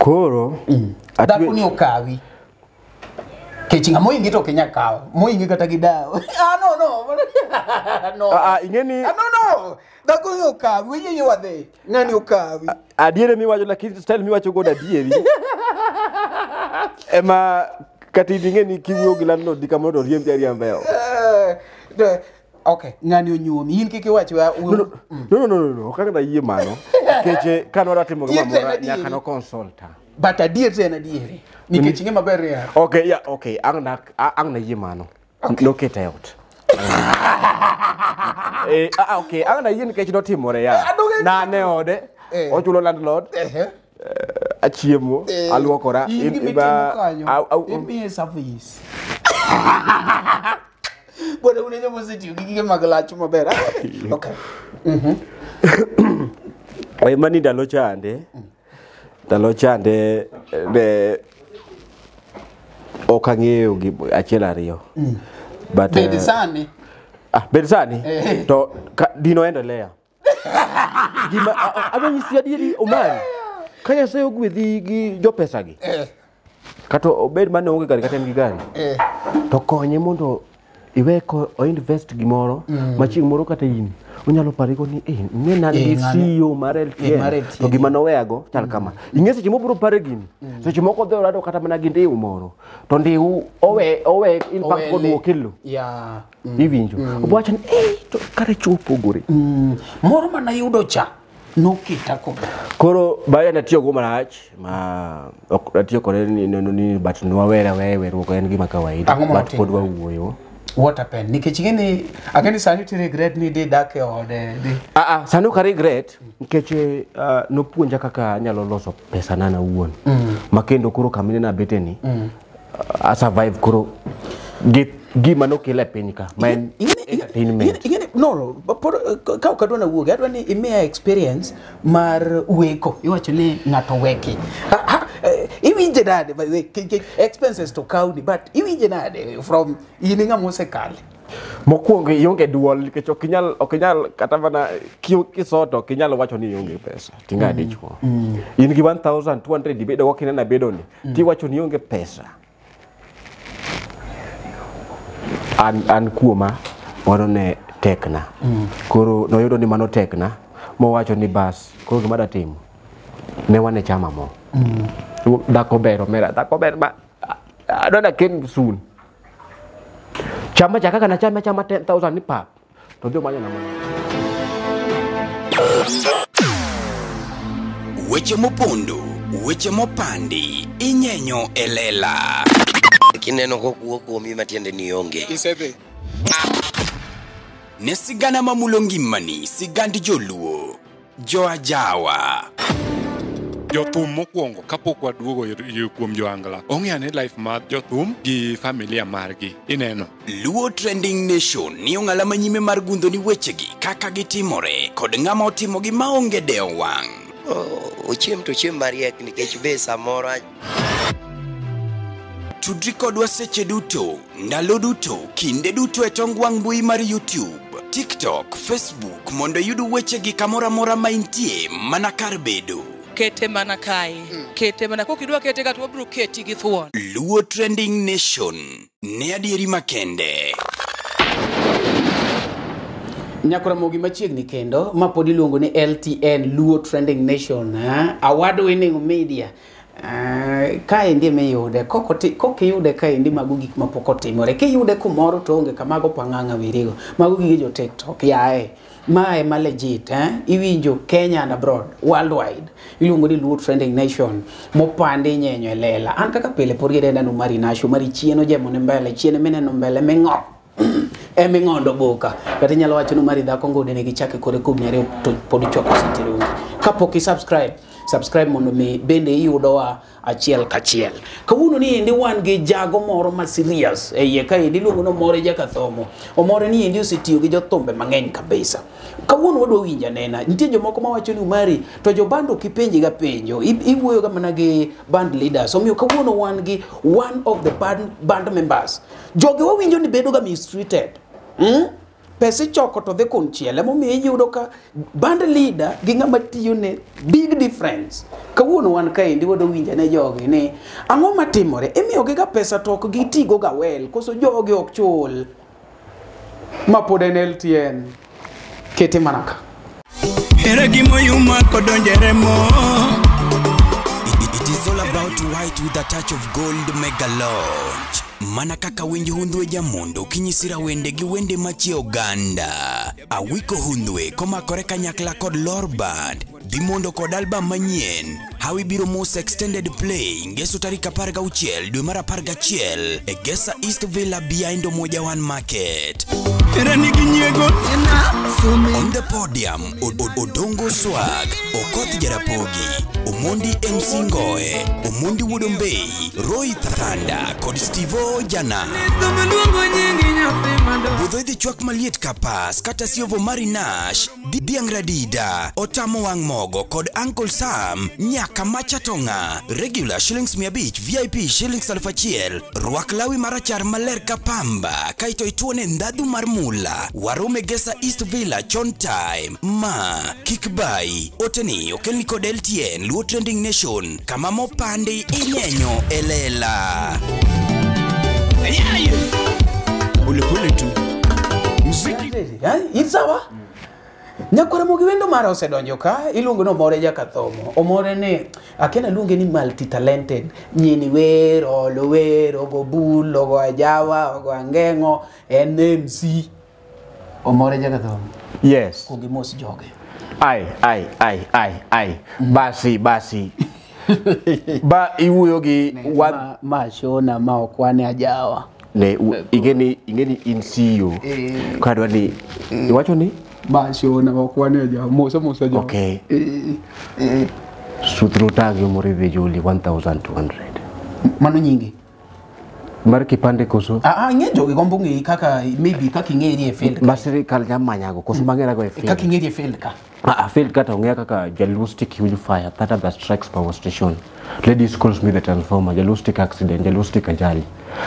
Koro Dhako ni okawi. Kechinga moingi to Kenya kawa. Moingi kata gidawa. No. Ingeni No. Dhako ni okawi. Winyi ni wadhe. Ngani okawi. Adiere miwacho lakini style miwacho goda adieri. Ema kati ingeni kiwuo gilano dikamodo riembi ariambeo. Okay, ngani onyuomi in kike wacho No, kaka da yie mano. Keche kanora timo gimamora nyaka no consulta. But adier tena adier. Nikech inge maber ya. Okay, ang na yie mano. No keta out. Okay, ang na yie nikech no timore ya. Na ne ode. Ochulo landlord. Achiemo, aluokora, iba service. Bwana unenyo mositi ukikike magalacho mabera. Okay. Oye mani dalo chande de okang'eyo gi achiel ariyo. But Bedisani. Bedisani to dino endelea. Gima abanyisi adieri omani. Kaya sayo gwedhi gi jo pesa gi. Kato obed mane onge gari kata gi gari. To konye mondo iweko o invest gimoro machieng moro kata in unyalo pariko ni ngena ni CEO mar LTN to gima no weago chal kama ingese chimo bro pare gini seche moko dho rado kata mana gi ndiu moro to ndiu owe in fact ko duo kilo iwinjo obacha ni to kare chopo gore moro mana yudo cha nokita ko koro baya na tiyo go marach ma tiyo kore ni but no wera wewe ruko en gima kawaida but pod wa wuoyo. What happened? Nikech ngeni agani sani to regret ni de dake ode di. Sani ka regret nikech no puonja kaka nyalo loso pesa nana wuon. Makendo koro kamine na beteni. A survive koro gima no kile penika. Man entertainment. No, ka ukadwa na wuoge adwa ni imea experience mar weko. Iwacho ni ngato weki. Iwinje nade by the way expenses to county but iwinje nade from yininga mosekale mokuongo ionge duol nikech okinyal kata bana kisoto kinyal wacho ni ionge pesa tinga dichwo in gi 1200 dibedo wakina na bedoni ti wacho ni ionge pesa an kuoma warone tekna koro noyudo ni mano tekna mo wacho ni bas koro gimada timo ne wane chama mo dako ber ma adona ken soon chama chaka kana chama 10,000 ni pa to ndio manya na mwana weche mopondo weche mopandi inyenyo elela kineno kokuo kuomi matiende ni onge isebe ne sigana mamulongimani sigandi joluo joajawa jothum mokwongo kapok waduogo kuom joangla ong'eyo ni life mar jothum gi familia margi ineno Luo Trending Nation ni ong'ala manyime mar gundo ni wechegi kaka gitimore kod ng'ama otimo gi maonge deo wang' ochiem to chiem mariek nikech be samoro tudri kodwa seche duto ndalo duto kinde duto e tong wang' mbui mar YouTube TikTok Facebook mondo yudu wechegi kamora mora maintie mana kar bedo kete mana kai kete mana kokidwa kete ka to bro keti gi thuon Luo Trending Nation ne adieri makende nyakora mogi machiegni kendo ma pod iluongo ni LTN Luo Trending Nation award winning media kae ndi meyude kokiyude kae ndi mago gik mapok otimore kiyude kumoro to onge kamago pang'ang'a wirigo mago gige jo TikTok yae mae ma legit iwinjo Kenya and abroad worldwide iluongo ni Luo Trending Nation mopandi nyenyo elela an kaka pile pod gidenda no mari nasho mari chieno jemo ne mbele chiene meneno mbele mengo eming'ondo boka kata nyalo wacho no mari dhako ngode ne gichake kore kuom nyare to pod choko sitirungi kapok subscribe mondo mi bende iyudowa achiel kachiel kawuono ni endi wan gi jago moro ma serious iye ka endi luongo no more jaka thomo omore ni endi osetiyo gi jothumbe mang'eny kabisa kawuono wadwa winja nena nitie jomoko ma wacho ni mari to jo bando kipenji ga penjo iwuoyo ga mana gi band leaders omiyo kawuono wan gi one of the band members joge wawinjo ni bedo ga mistreated pesa choko to dhi konchiel emo mi iyudo ka band leader gi ng'ama tiyo ne big difference. Kawuono wan kaendi wado winja ne jogi ni ang'o matimore imiyo gi ga pesa to ok gitigo ga well koso jogi ok chul ma pod en LTN kete manaka It is all about white with a touch of gold mega launch. Mana kaka winjo hundwe jamondo kinyisira wende gi wende machi oganda. Awiko hundwe komakore kanyakla kod lor band. Dimondo kod album manyien. Hawi biro mos extended play ngeso tarika parga uchiel dwe mara parga chiel. E Gesa East Villa behind Omoja One Market. On the podium, Odongo Swag, Okoth Jarapogi, Omondi MC Ngoe, Omondi Wodombei, Roy Thanda, kod Stevo Jana. Budho idhi chwak maliet kapas, kata siovo Marinash, Diang Radida, Otamo Wang Mogo, kod Uncle Sam, Nyaka Machatonga, regular shillings 100, VIP shillings 1,000, Rwak lawi marachar maler kapamba, kaito ituone ndadu marmula, Warume Gesa East Villa chon time, ma, Kikbai, Oteni, okelni kod LTN, Luo Trending Nation, kama mopande inyenyo elela. Pule tu. Muziki. Itsawa? Nyakora mogi wendo mara osedonjo ka iluongo no Omore Jakathomo. Omore ne akena luonge ni multi talented. Nyini wero, lo wero, go bulo, go ajawa, go angengo, NMC. Omore Jakathomo. Yes. Kugi mos joge. Ai. Basi. Ba iwuyo gi ma shona ma okwane ajawa. Ne ingeni insiyo. Kadwa ni iwacho ni ba shona okwane ajawa. Mosa ajawa. Okay. Sutro tagi Omore Vejoli 1200. Mano nyingi. Mar kipande koso. Nge jogi gombo ngi kaka maybe kaka ingeri e field. Masiri kal jamanyago koso mangera go e field. Kaka ingeri e field ka. Field kata ongea kaka Jalustic huge fire that strikes power station. Ladies calls me the transformer, Jalustic accident, Jalustic ajali.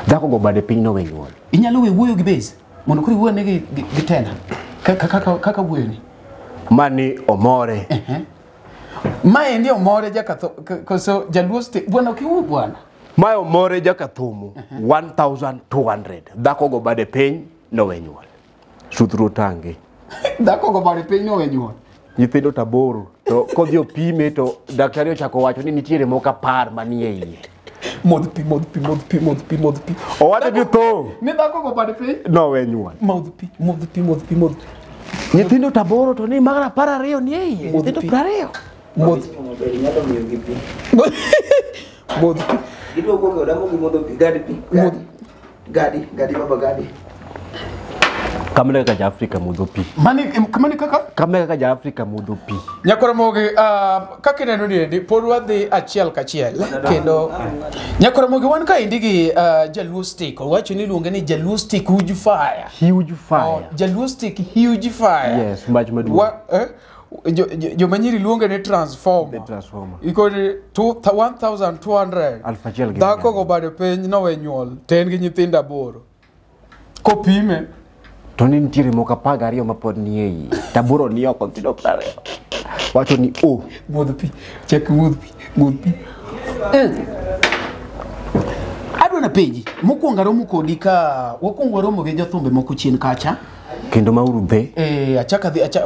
Dhako go bade piny no wenyuol. Inyalo we wuoyo gi base. Mondo kuri wuoyo ne gi tena. Kaka wuoyo ni. Mani Omore. Mae ndio Omore Jakathomo koso Jalustic. Bwana ukiwu bwana. Mae Omore Jakathomo 1200. Dhako go bade piny no wenyuol. Sudhro tangi. Dhako go bade piny no wenyuol. Nyithindo taboro to kodhi opime to daktari ochako wacho ni nitiere moka par manie iye. Modh pi. Owacho gi tho. Ni dhako go bade piny no wenyuol. Modh pi. Nyithindo taboro to ni magara par ariyo ni iye. Nyithindo 20. Modh pi. Gidwa gogo odamo gi modho pi gadi baba gadi. Kamle ka Afrika mudho pi. Kamani kaka? Kamle ka Afrika mudho pi. Nyakora mogi kaka neno ni pod wadhi achiel kachiel kendo nyakora mogi wan ka indigi Jalustic wacho ni luonge ni Jalustic huge fire. Huge fire. Jalustic huge fire. Yes, mach maduong'. Jo manyiri luonge ni transformer. The transformer. Iko ni 1200. Alfachiel gi. Dhako go bade piny no wenyuol ten gi nyithindo 8. Kopime to ni nitiere moka paga ariyo mapod nie iye. Taboro ni oko nyithindo 20. Wacho ni modh pi. Chek modh pi. Adwa na peji mokwongo romo kodi ka wakwongo romo gi jothumbe moko chien kacha kendo mauru be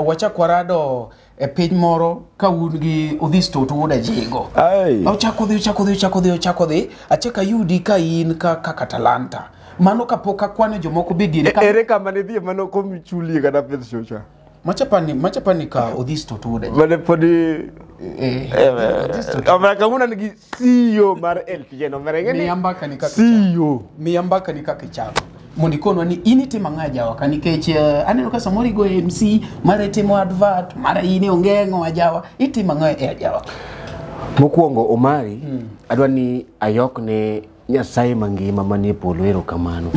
wachak warado e piny moro ka un gi Odhis to wuda jigo. Ochako dhi achaka yudi ka in ka talanta mano kapok akwane jomoko be dire ka ere kama ne dhie mano komichulie kana pes chocha machapani ka Odhis to wuda jigo mane podi Amara kamuna nigi CEO mar LTN Omera ngeni miyambaka ni kaka CEO miyambaka ni kaka chako mondikonwa ni initi mangaja waka nikech aneno ka samori go MC mara timo advert mara ine ongengo ajawa iti mangaja e ajawa mokuongo Omari adwa ni ayok ne Nyasaye mangima manie polo erokamano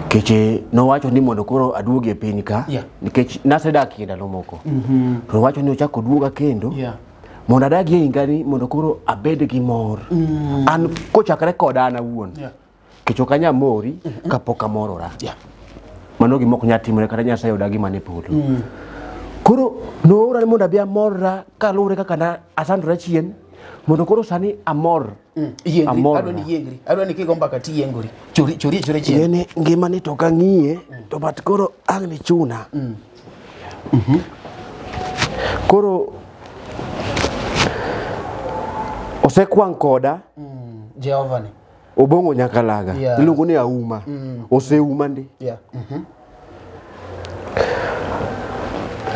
keche no wacho ni mondo koro aduoge piny ka nikech nasedak ndalo moko to wacho ni ochako duoga kendo mondo adagi ingani mondo koro abed gi mor an kochakre koda an awuon kech ok anyamori kapok amorora mano gima ok nyal timore kata Nyasaye odagi mane polo. Koro noora ni mondo abi amorra kaluwore kaka na asandora chien mondo koro sani amor. Adwani kigomba ka tiyengori. Chori chien. Ngene ngima ni to kang'iye to bat koro ang' ni chuna. Koro osekwang' koda Jehova ni. obongo nyaka laga. Yeah. Iluongo ni auma. Oseuma ndi. Yeah.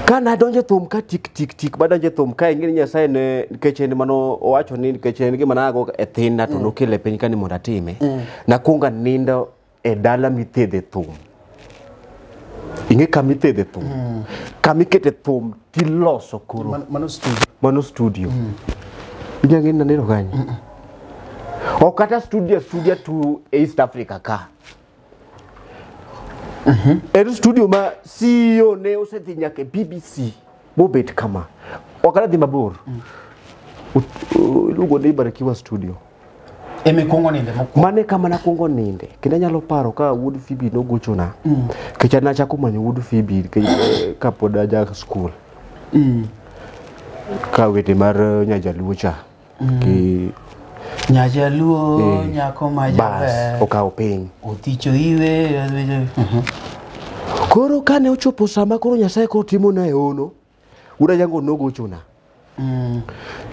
Kana donje thum ka tik badonje thum ka ingeni Nyasaye ne nikech en mano owacho ni nikech en gima nago e thinna to nokele piny kani mondo atime. Nakunga nindo e dala mitedhe thum. Inge kama itedhe thum. Kama ikete thum tiloso koro. Mano studio. Inyange na neno kanyo. Okata studio to East Africa ka. En studio ma CEO ne osedhi nyaka BBC bobet kama. Okata dhi mabor. Lugo ni Barikiwa studio. Eme kongo ninde moko. Mane kama na kongo ninde. Kenda nyalo paro ka Wood Phoebe no gochona. Kecha na chako manyo Wood Phoebe ka pod aja school. Ka wete mar Nyajaluo cha. Ki Nyajaluo nyako majaber. Bas okawo piny. Oticho iwe. Koro kane ochopo sama koro Nyasaye koro timo na ono. Uda jango no gochona.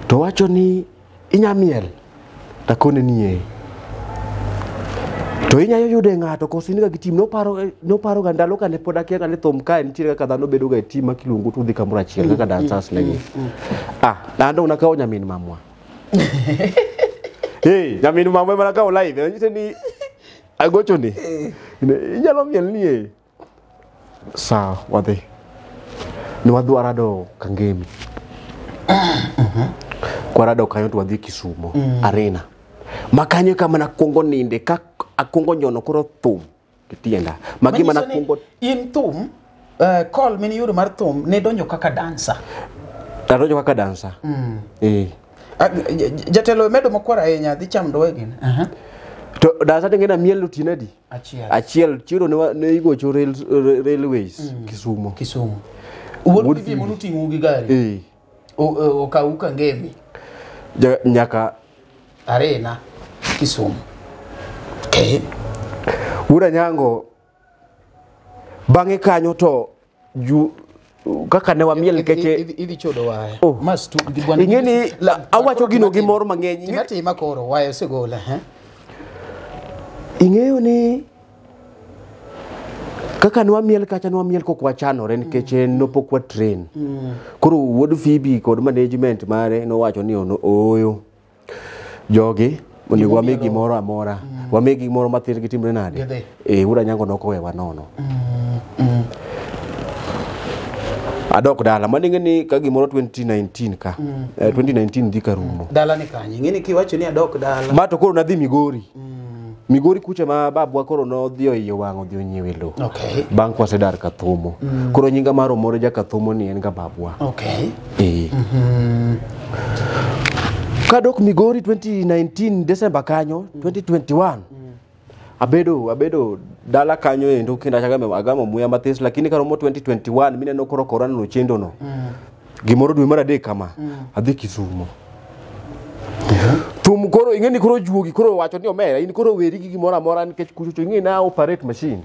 To wacho ni inyamiel. Takone niye. To inyayo yude ng'ato kosini ga gitim no paro ga ndalo kane pod akia kane thom ka nitiere kaka dhano bedo ga tim makilungu tudhi kamoro achiel kaka dancers negi. Nando nakawo nyamin mamwa. Hey, nyamin mamwa mana kawo live. Nyise ni agocho ni. Inyalo miel niye. Sawa, wadhi. Ni wadwara do Kangemi. Kwarado kanyo to wadhi Kisumo arena. Makanye kama na kongo ninde ka akongo nyono koro thum kitienda. Magima na kongo in thum call mini yudo mar thum ne donjo kaka dancer. Donjo kaka dancer. Jatelo medo mokwara ahinya dhi cham do wegin. To dancer tengena miel lutinadi. Achiel chiro ne igocho railways Kisumo. Wood Phoebe monuti ngugi gari. Okauka Ngemi. Nyaka arena Kisumu. Ura nyango bange kanyo to kaka ne wamiel keche idhi chodo wae. Mastu ingeni awacho gino gimoro mang'eny. Timatima koro wae osegola Ing'eyo ni kaka nwa miel kacha nwa miel kokwa chanore nikech no pokwa train. Koro Wood Phoebe kod management mare no wacho ni oyo jogi mondo wame gimoro amora. Wame gimoro matin gitimre nade. Ura nyango nokowewa nono. Adok dala maninge ni ka gimoro 2019 ka. 2019 dhi karumo. Dala ni kanye. Ngeni kiwacho ni adok dala. Mato koro nadhi Migori. Migori kucha ma babwa koro no dhio iyo wango dhio nyiewe lo. Bang' kwasedar Kathumo. Koro nyinga maro moro ja Kathumo ni en ga babwa. Kadok Migori 2019 December kanyo 2021. Abedo dala kanyo endo kinda chagame agamo muya mathis lakini karomo 2021 mine no koro korana no chendo no. Gimoro dwe mar adek kama adhi Kisumo. Thum koro ingeni koro juogi koro wacho ni omera in koro weri gi gimoro amora nikech kucho ingeni na operate machine.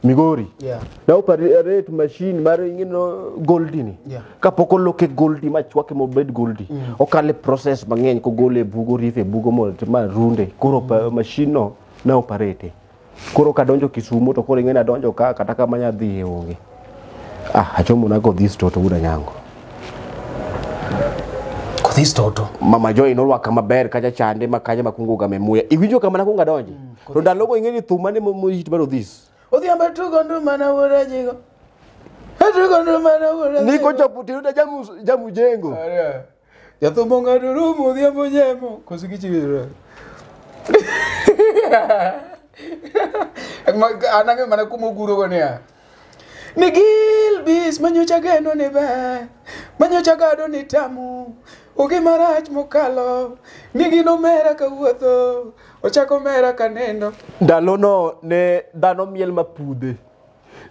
Migori. Na operate machine mar ingeno goldini. Kapoko loke goldi machwake mobed goldi. Okale process mang'eny ko gole bugo rife bugo mol ma runde koro machine no na operate. Koro kadonjo Kisumo to koro ingeni adonjo ka kata kama nya dhi onge. Achomo na go this to uda nyango. This toto. Mama Joy no waka maber kacha chande makaja makungo ga memuya. Iwinjo kama na kunga donje. To ndalogo ingeni thumane mo hit baro this. Odhiamba tugo ndo mana wora jigo. Tugo ndo mana wora. Niko chaputi ndo jamu jengo. Ya thumo ngado rumo odhiambo nyemo kosikichi wira. Anange mana kumuguro gonia. Miguel bis manyocha geno ne ba. Manyocha gado ni tamu. Oge marach mokalo. Nigi no mera ka wuotho. Ochako mera ka nendo. Ndalo no ne dhano miel mapudhe.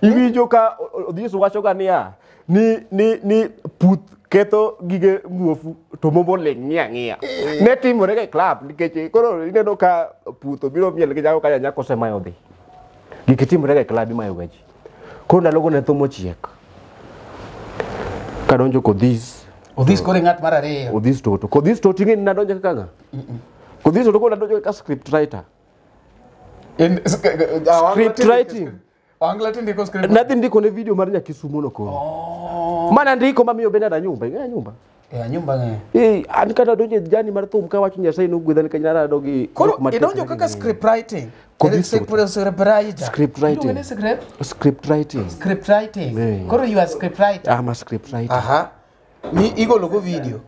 Iwinjo ka Odhis wacho ga niya ni puth ketho gige muofu to mombo leng'ia ng'ia. Ne timore ga club nikech koro ineno ka puth obiro miel gi jago ka nyako semayo dhi. Gik timore ga club imayo gaji. Koro ndalogo ne thomo chiek. Kadonjo Kodhis. Odhis kore ng'at mar ariyo. Odhis Toto. Kodhis Toto ing'e nadonjo kaka ng'a? Kodhis Toto koro nadonjo kaka script writer. Script writing. Wangla tindiko script. Nadhi ndiko ne video mar Nyakisumo no koro. Mana ndiko mamiyo bende na nyumba, ing'e nyumba. Nyumba ng'e. An kata donjo jani mar thum ka wacho Nyasaye no gwedha nikech nara dogi. Koro idonjo kaka script writing. Script writing. Script writing. Script writing. Koro you are script writer. I'm a script writer. Aha. Ni igolo go video.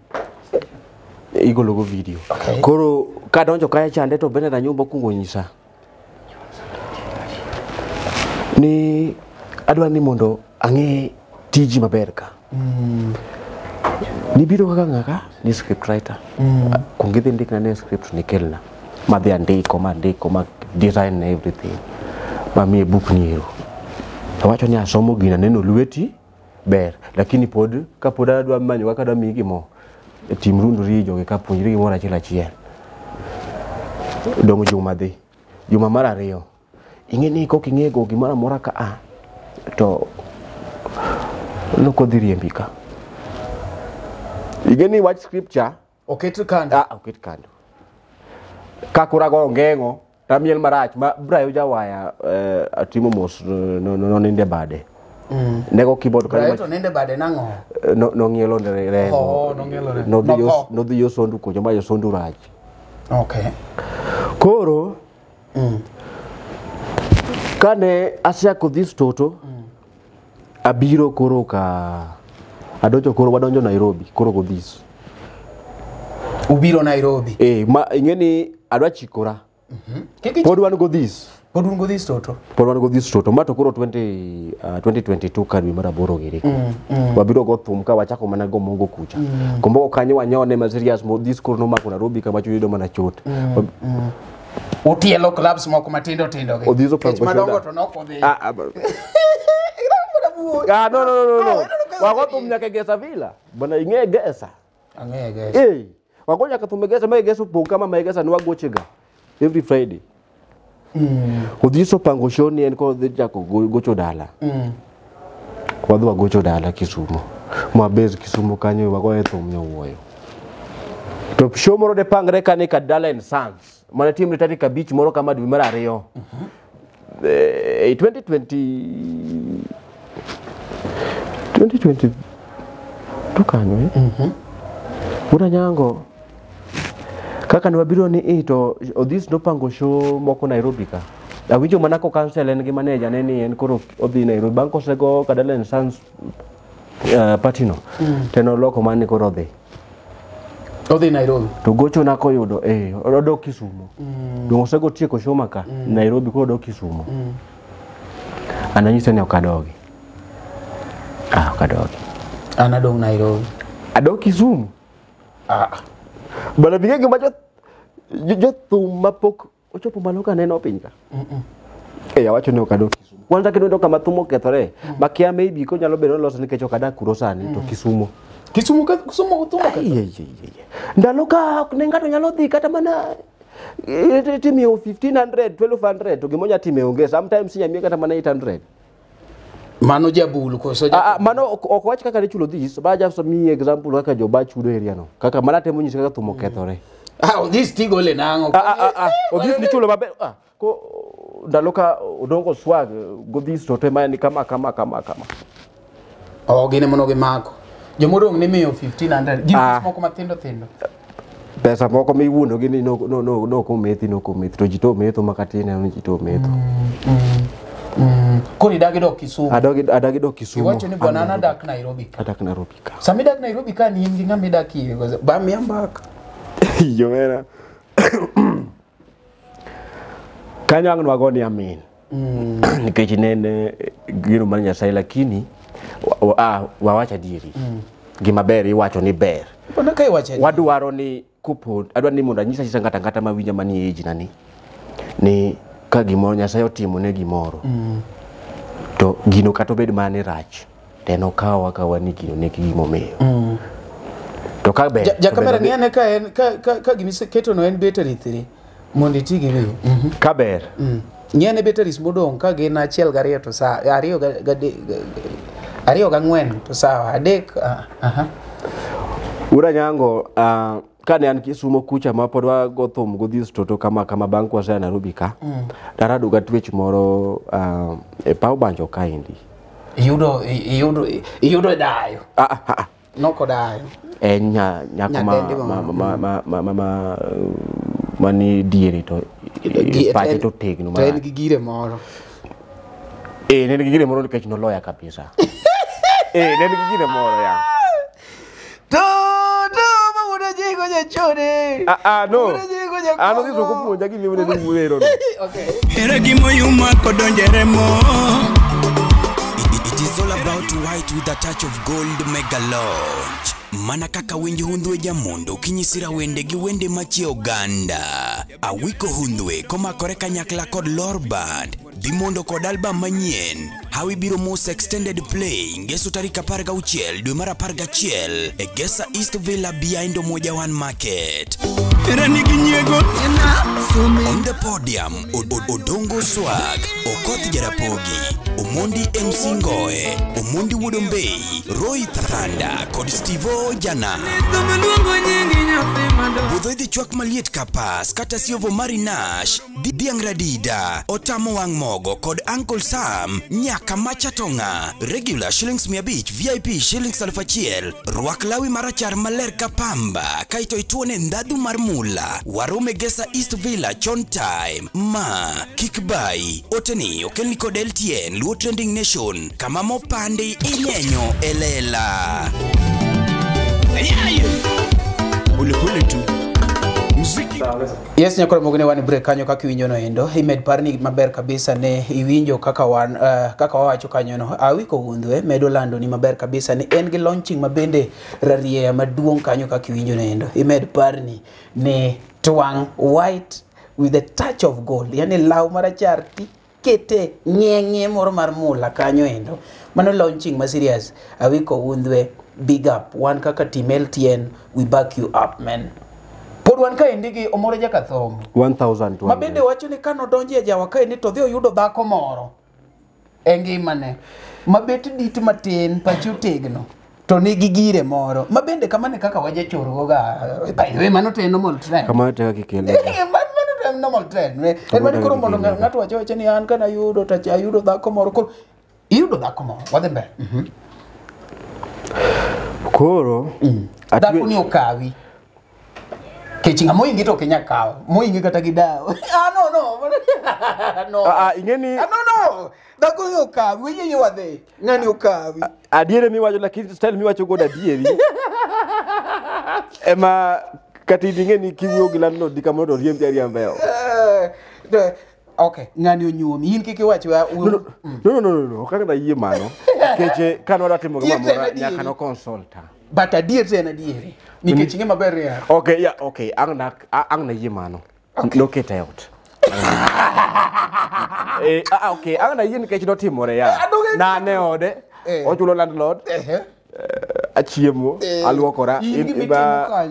Igolo go video. Okay. Koro kadonjo kaya chande to bende na nyumba kungo nyisa. Ni adwa ni mondo ang'e tiji maber ka. Ni biro kaka ng'aka ni script writer. Kungidhi ndikna ne script ni kelna. Madhi andiko ma design na everything. Mami book ni hero. Awacho ni asomo gina neno lweti ber lakini pod ka pod adwa manyo kaka adwa migi mo tim rundu rijo ke kapuonjri gimoro achiel. Dong juma dhi. Juma mar ariyo. Ing'e ni kok ing'ego gimoro amora ka to nokodhi riembi ka. Ing'e ni wach scripture oket kando. Oket kando. Kakurago ngeng'o tamiel marach ma Brayo Jawaya atimo mos no ninde bade. Nego keyboard Brayo to ninde bade nang'o? No ng'ielo rengo. No ng'ielo rengo. No dhi yo sondu kujo ma yo sondu rach. Okay. Koro kane asiako Odhis Toto abiro koro ka adonjo koro wadonjo Nairobi koro Odhis. Ubiro Nairobi. Ma ing'e ni adwa chikora. Pod wan Odhis. Pod wan Odhis Toto. Pod wan Odhis Toto ma to koro 2022 ka dwe mar aboro giri. Wabiro go thum ka wachako mana go mongo kucha. Kombo kanyo wanyone ma serious mo Odhis koro no mako Nairobi ka macho yudo mana chot. Utielo clubs moko matindo tindo ge. Odhis opango madongo to nokodhi. No. Wago thum nyaka Gesa Villa. Bana ing'e Gesa. Ang'e Gesa. Wagonya ka thum Gesa ma Gesa pong kama ma Gesa nwa gochega every Friday. Odhis opango show ni en ko dhi jako gocho dala. Wadwa gocho dala Kisumo. Ma base Kisumo kanyo wago e thum nyowuoyo. To show moro de pangre kane ka Dala and Sons. Mana team retari ka beach moro kama dwe mar ariyo. 2020 tukanyo Una nyango kaka ni wabiro ni to Odhis nopango show moko Nairobi ka. Awinjo mana ko cancel en gi manager ne ni en koro odhi Nairobi banko sego ka Dala and Sons patino. Teno loko mani koro dhi. Odhi Nairobi. To gocho na koyudo odok Kisumo. Dongo sego tieko show maka Nairobi ko odok Kisumo. Ananyisa ni okadogi. Okadogi. Anadong Nairobi. Adok Kisumo. Bana bigege ma jothum mapok ochopo malo ka neno piny ka. Awacho ni okadok Kisumo. Kwanza kendo kama thum okethore makia maybe ko nyalo bedo loso nikech okadak kuro sani to Kisumo. Kisumo thum okethore. Ndalo ka ne ng'ato nyalo dhi kata mana timio 1500 1200 to gimonya time onge sometimes nyamie kata mana 800. Mano jabulu ko so mano ok wach kaka ne chulo Odhis ba just mi example kaka joba chudo area no kaka mana temo nyisa kaka thum okethore. Odhis tigo le nango. Odhis ni chulo maber ko ndalo ka odongo swag Odhis to tema ni kama. Gine mono gi mako. Jomodong ni miyo 1500 gik moko matindo tindo. Pesa moko miwuondo gini no komethi to jito metho makatine no jito metho. Kori dagi dok Kisumo. Adagi dok Kisumo. Iwacho ni bwana dak Nairobi. Adak Nairobi ka. Sami dak Nairobi ka ni ingi ngami dak iye ba miambaka. Yo mera. Kanyang nwagoni amin. Nikech nene gino mar Nyasaye lakini wawacha diri. Gima ber iwacho ni ber. Bona kai wacha. Wadwaro ni kupod adwa ni mondo anyisa chisa ngata mawinja mani age nani. Ni ka gimoro Nyasaye otimo ne gimoro. to gino kata bed mane rach teno kawa ni gino ne gimo meyo to ka be ja kamera ngene ka en ka gimise keto no en battery 3 mondo itigi weyo ka ber ngene batteries modong ka gin achiel gariyo to sa ariyo ga ngwen to sawa adek ura nyango kane an Kisumo kucha ma pod wago thum godhis to kama bang' kwasea Nairobi ka darado ga twech moro e paw banjo kaendi iyudo dayo noko dayo nyako mani diere to pache to tegno ma en gi gire moro ne gi gire moro nikech noloya kabisa ne gi gire moro ya jigo ya chore no ano diso ko puonja gi liwne ni muero no okay era gimo yuma ko donjeremo. It is all about white with a touch of gold mega launch. Mana kaka winji hundwe jamondo kinyisira wende gi wende machi oganda. Awiko hundwe komakore kanyakla kod Lor Band Dimondo kod album manyien Hawi biro mos extended play Ngeso tarika parga uchiel Dwe mara parga chiel E Gesa East Villa behind Omoja One Market. On the podium Odongo Swag Okoth Jarapogi Omondi MC Ngoe Omondi Wodombei Roy Thanda kod Steve Jana Budhoidhi chwak maliet kapas Kata siovo Marinash Diangradida Otamo Wang Mogo kod Uncle Sam Nyaka Machatonga. Regular shillings 100, VIP shillings 1,000. Rwak lawi marachar maler kapamba Kaito ituone ndadu marmula Warome Gesa East Villa chon time Ma Kikbai Oteni okelni kod LTN Luo Trending Nation Kama mopande inyenyo elela Pole tu Yes, nyakore mogone wan break kanyo kaka iwinjo no endo. Imed parni maber kabisa ne iwinjo kaka wan kaka wawacho kanyo no. Awiko hundwe medo lando ni maber kabisa ni en gi launching mabende rarie maduong kanyo kaka iwinjo no endo. Imed parni ne twang white with a touch of gold. Yani law marachar ti kete ngenge moro mar mula kanyo endo. Mano launching ma serious. Awiko hundwe big up. One kaka team LTN, we back you up, man. Podwan ka indigi omore jaka thom 1000 mabende wacho ni kano donje jawa ka ni to dhi oyudo dhako moro engimane mabet dit matin pacho tegno to nigi gire moro mabende kamane kaka waje chorgo ga we mano to normal trend kama te kikele mano to normal trend en mani koro mondo ngato wacho ni an kana yudo to ayudo dhako moro koro iyudo dhako moro wadhe be koro dhako ni okawi Kechinga moyingi to Kenya kawa. Moyingi kata gidao. No. Ingeni. No. Dako yo kawi. Wenye yo wadhe. Ngani yo kawi. Adiere mi wacho lakini style mi wacho goda dieri. Ema kati ingeni kiwo gilano dikamodo riemti ariambeo. Okay. Ngani yo nyuomi. Yin kiki wacho ya. No. Kaka na yie mano. Keche kano ratimo gama nyaka no consulta. But adiere na dieri. Nikechinge maber ya. Okay. Ang na yie mano. No keta out. Okay. Ang na yie nikech no timore ya. Na ne ode. Ochulo landlord. Achiemo. Aluokora. Iba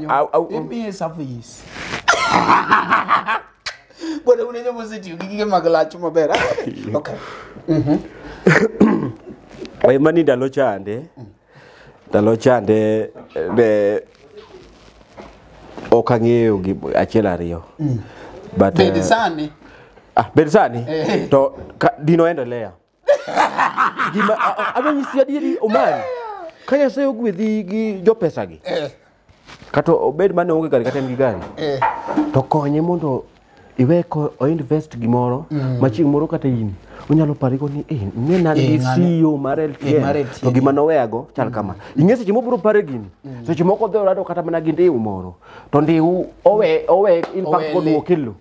service. Bwana unenyo mositi ukikike magalacho maber. Okay. Oye mani dalo chande de okang'eyo gi achiel ariyo but Bedisani to dino endelea gima abanyisi adieri Omari kanya sayo gwedhi gi jopesa gi kata obed mane onge gari kata en gi gari to konye mondo iweko o invest gimoro machieng' moro kata in unyalo pariko ni ngena gi CEO mar LTN to gima noweago chal kama ing'e seche mobiro pare gini seche moko dhi orado kata mana gi ndiu moro to ndiu owe in fact koduo kilo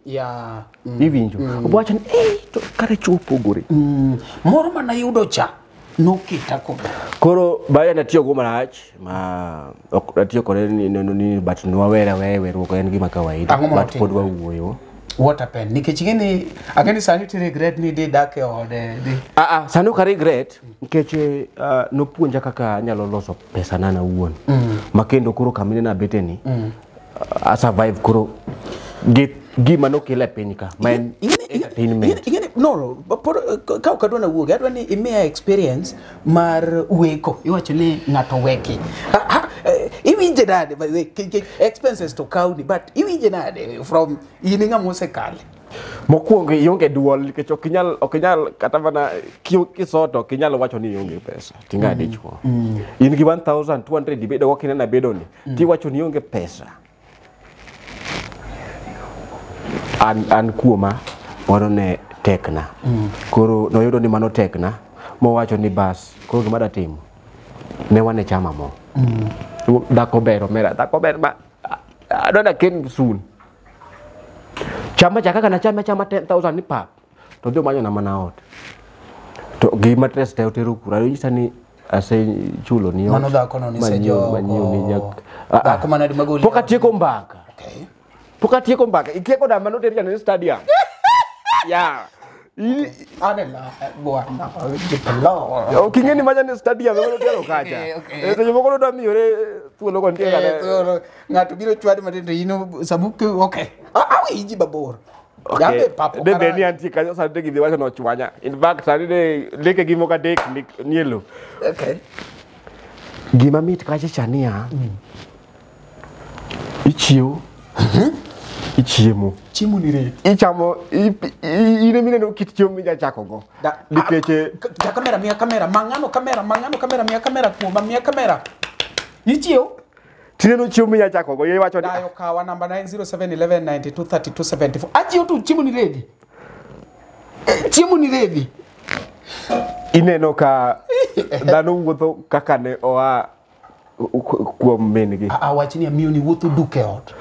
iwinjo obacho ni to kare chopo gore moro mana yudo cha nokita ko koro baya natiyo go marach ma ok natiyo kore ni but nwawera wewe ruoko en gima kawaida but pod wawuoyo What happened? Nikech ngeni agani sani to regret ni de dak e ode di. Sani ok regret nikech nopuonja kaka anyalo loso pesa na wuon. Makendo koro kamine na beteni. A survive koro gima nokele piny ka. Man entertainment. No, ka ukadwana wuoge adwa ni imiya experience mar weko. Iwacho ni ngato weki. Iwinje nade by the way expenses to county but iwinje nade from ininga mosekale. Mokuongo ionge duol nikech okinyal kata mana kisoto kinyalo wacho ni ionge pesa tinga dichwo. In gi 1200 dibedo wakina na bedo ni ti wacho ni ionge pesa. An kuoma wano ne tekna. Koro noyudo ni mano tekna mo wacho ni bas koro gima da timo ne wane chama mo. Dako bero ma adona ken soon. Chama kaka na chama 10,000 ni pap. To dio manyo na mana ot. To gi matres te oteru kura yisa ni ase chulo ni ot. Mano dako no ni sejo. Dako mana di magoli. Poka tieko mbaka. Okay. Poka tieko mbaka. Ikieko da mano teri ni stadium. Yeah. Adela bwana jipelo. Okingeni maja ni stadium mano tero kacha. To jomoko do miore thuolo kon tiega ne. Ngato biro chwadi matinde ino sabuke okay. Awi ji babor. Yabe papo. De beni antika jo sande gi wacho no chwanya. In fact sande de leke gi moka dek nielo. Okay. Gima mit kacha chania. Ichiu. Ichiemo. Chiemo ni re. Ichamo ine mine no kit chiemo mi jachako go. Dikeche kamera mangano kamera mia kamera kuoma mia kamera. Ichieo. Tine no chiemo mi jachako go ye wacho ni. Dayo kawa number 90711923274. Achieo tu chiemo ni ready. Chiemo ni ready. Ineno ka dhano wuotho kaka ne oa kuom mengi. Wachini miyo ni wuotho duke ot.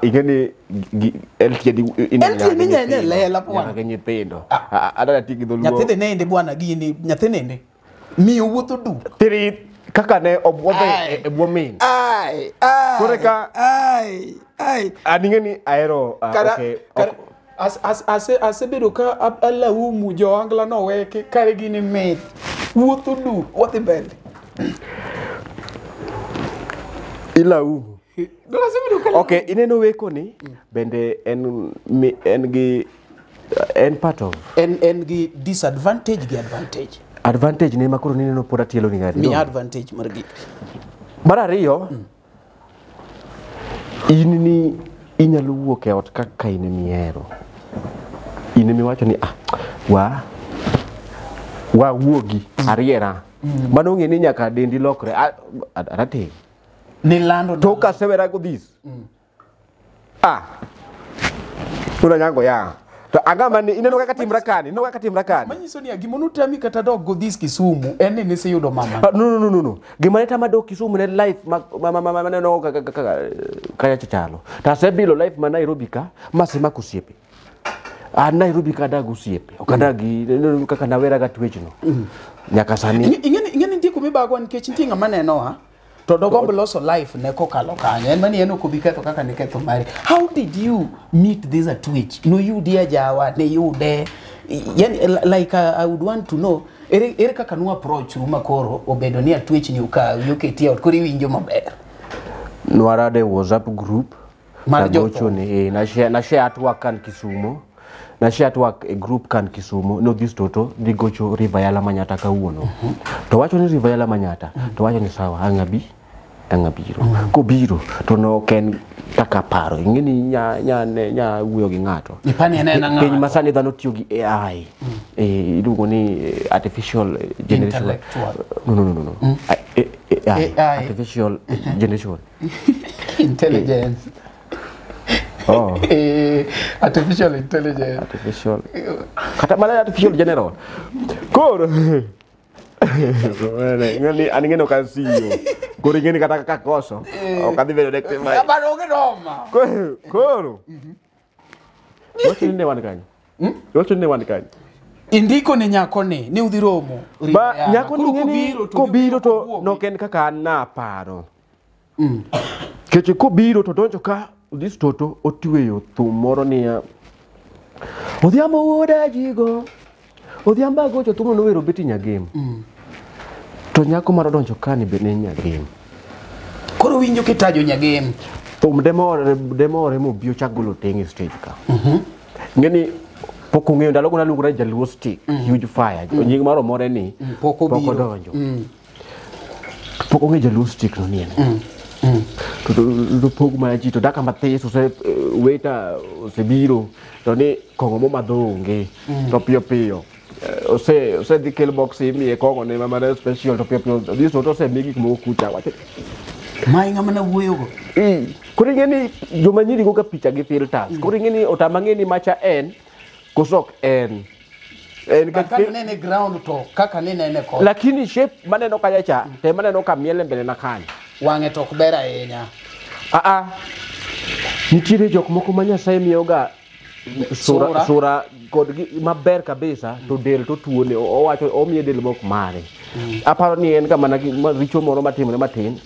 Ingeni LTD lela bwana. Nyaka nyithindo. Adala tigi dholuo. Nyathinde nende bwana gini nyathinde miyo wuotho duke. Tiri kaka ne obwodho e bwo min. Koreka aningeni aero okay. Asebedo ka alaumu jo angla no weke kare gini med wuotho duke what the bell. Ilaumu. Okay, ineno weko ni bende en part of en gi disadvantage gi advantage. Advantage ni makoro nineno poda tielo ni ngadi. Mi advantage margi. Marariyo ini inyalo wuok e ot kaka ine miero. Ine mi wacho ni wa wuogi ariera. Mano ngeni nyaka dendi lokre arate. Ni lando toka severa go this. Kuna nyango ya. To agama ni ineno kaka timrakani, no kaka timrakani. Manyiso ni gimono tami kata dog go this Kisumu, ene ne se yudo mama. No. Gimane tama dog Kisumu ne life mama no kaya chachalo. Ta sebilo life ma Nairobi ka masema kusiepe. Nairobi ka dagu siepe. Okadagi kaka nawera ga twechno. Nyaka sani. Ingeni ndiko mibagwa nikech ntinga maneno to dogombo loso life ne kokalo kanyo en mani eno kubiketho kaka ne ketho mari. How did you meet this at Twitch? No you dia jawa ne yude like I would want to know ere kaka nu approach ruma koro obedo ni at Twitch ni uka uketi out kuri winjo maber. Nwara WhatsApp group mar jocho ni na share atwa kan Kisumu. Na share atwa a group kan Kisumu no this toto di gocho Rivayala Manyata ka uono. To wacho ni Rivayala Manyata to wacho ni sawa angabiro. Ko biro to no ken kaka paro ingeni nya wuyo gi ngato. Ipani ene na ngato. Piny masani dhano tiyo gi AI. Iluongo ni artificial generation. No. AI. Artificial generation. Intelligence. Artificial intelligence. Kata malah artificial general. Koro. Ngani aningeno kansiyo. Koro ngeni kata kakoso. Okadhi bedo dekte mai. Abaro ngedoma. Koro. Wacho ni wan kanyo. Wacho ni wan kanyo. Indiko ne nyako ne udhi romo. Ba nyako ni ngeni ko biro to no ken kaka na paro. Keche ko biro to donjo ka this toto otweyo thum moro ni Odhiambo wuoda jigo. Odhiambo gocho thumo nowero beti nyagem. To nyako mar donjo kani be ne nyagem. Koro winjo kitajo nyagem. Thum demore mo bio chagolo tenge stage ka. Ngeni poko ng'eyo ndalo gona luongo Jaluo Stick, Huge Fire. Nying maro more ni poko donjo. Poko ng'eyo Jaluo Stick no nien. To pogo ma ji to daka matheso se weta se biro to ni kongo mo madonge to piyo. Ose di kel box mi e kongo ne mama special to piyo. This to se migi mo kucha wacho. Mai ngama na wuoyo go. Kuri ngeni joma nyiri go ka picha gi filters. Kuri ngeni otamangeni macha en kosok en kaka nene ground to kaka nene ko. Lakini shape maneno kaya cha te maneno ka miele mbele na kanya. Wange tok bera ahinya. Nitiere jok moko ma Nyasaye miyoga sura kod maber kabisa to del to tuone owacho omiye del mok mare. Aparo ni en kama richo moro matimore matin.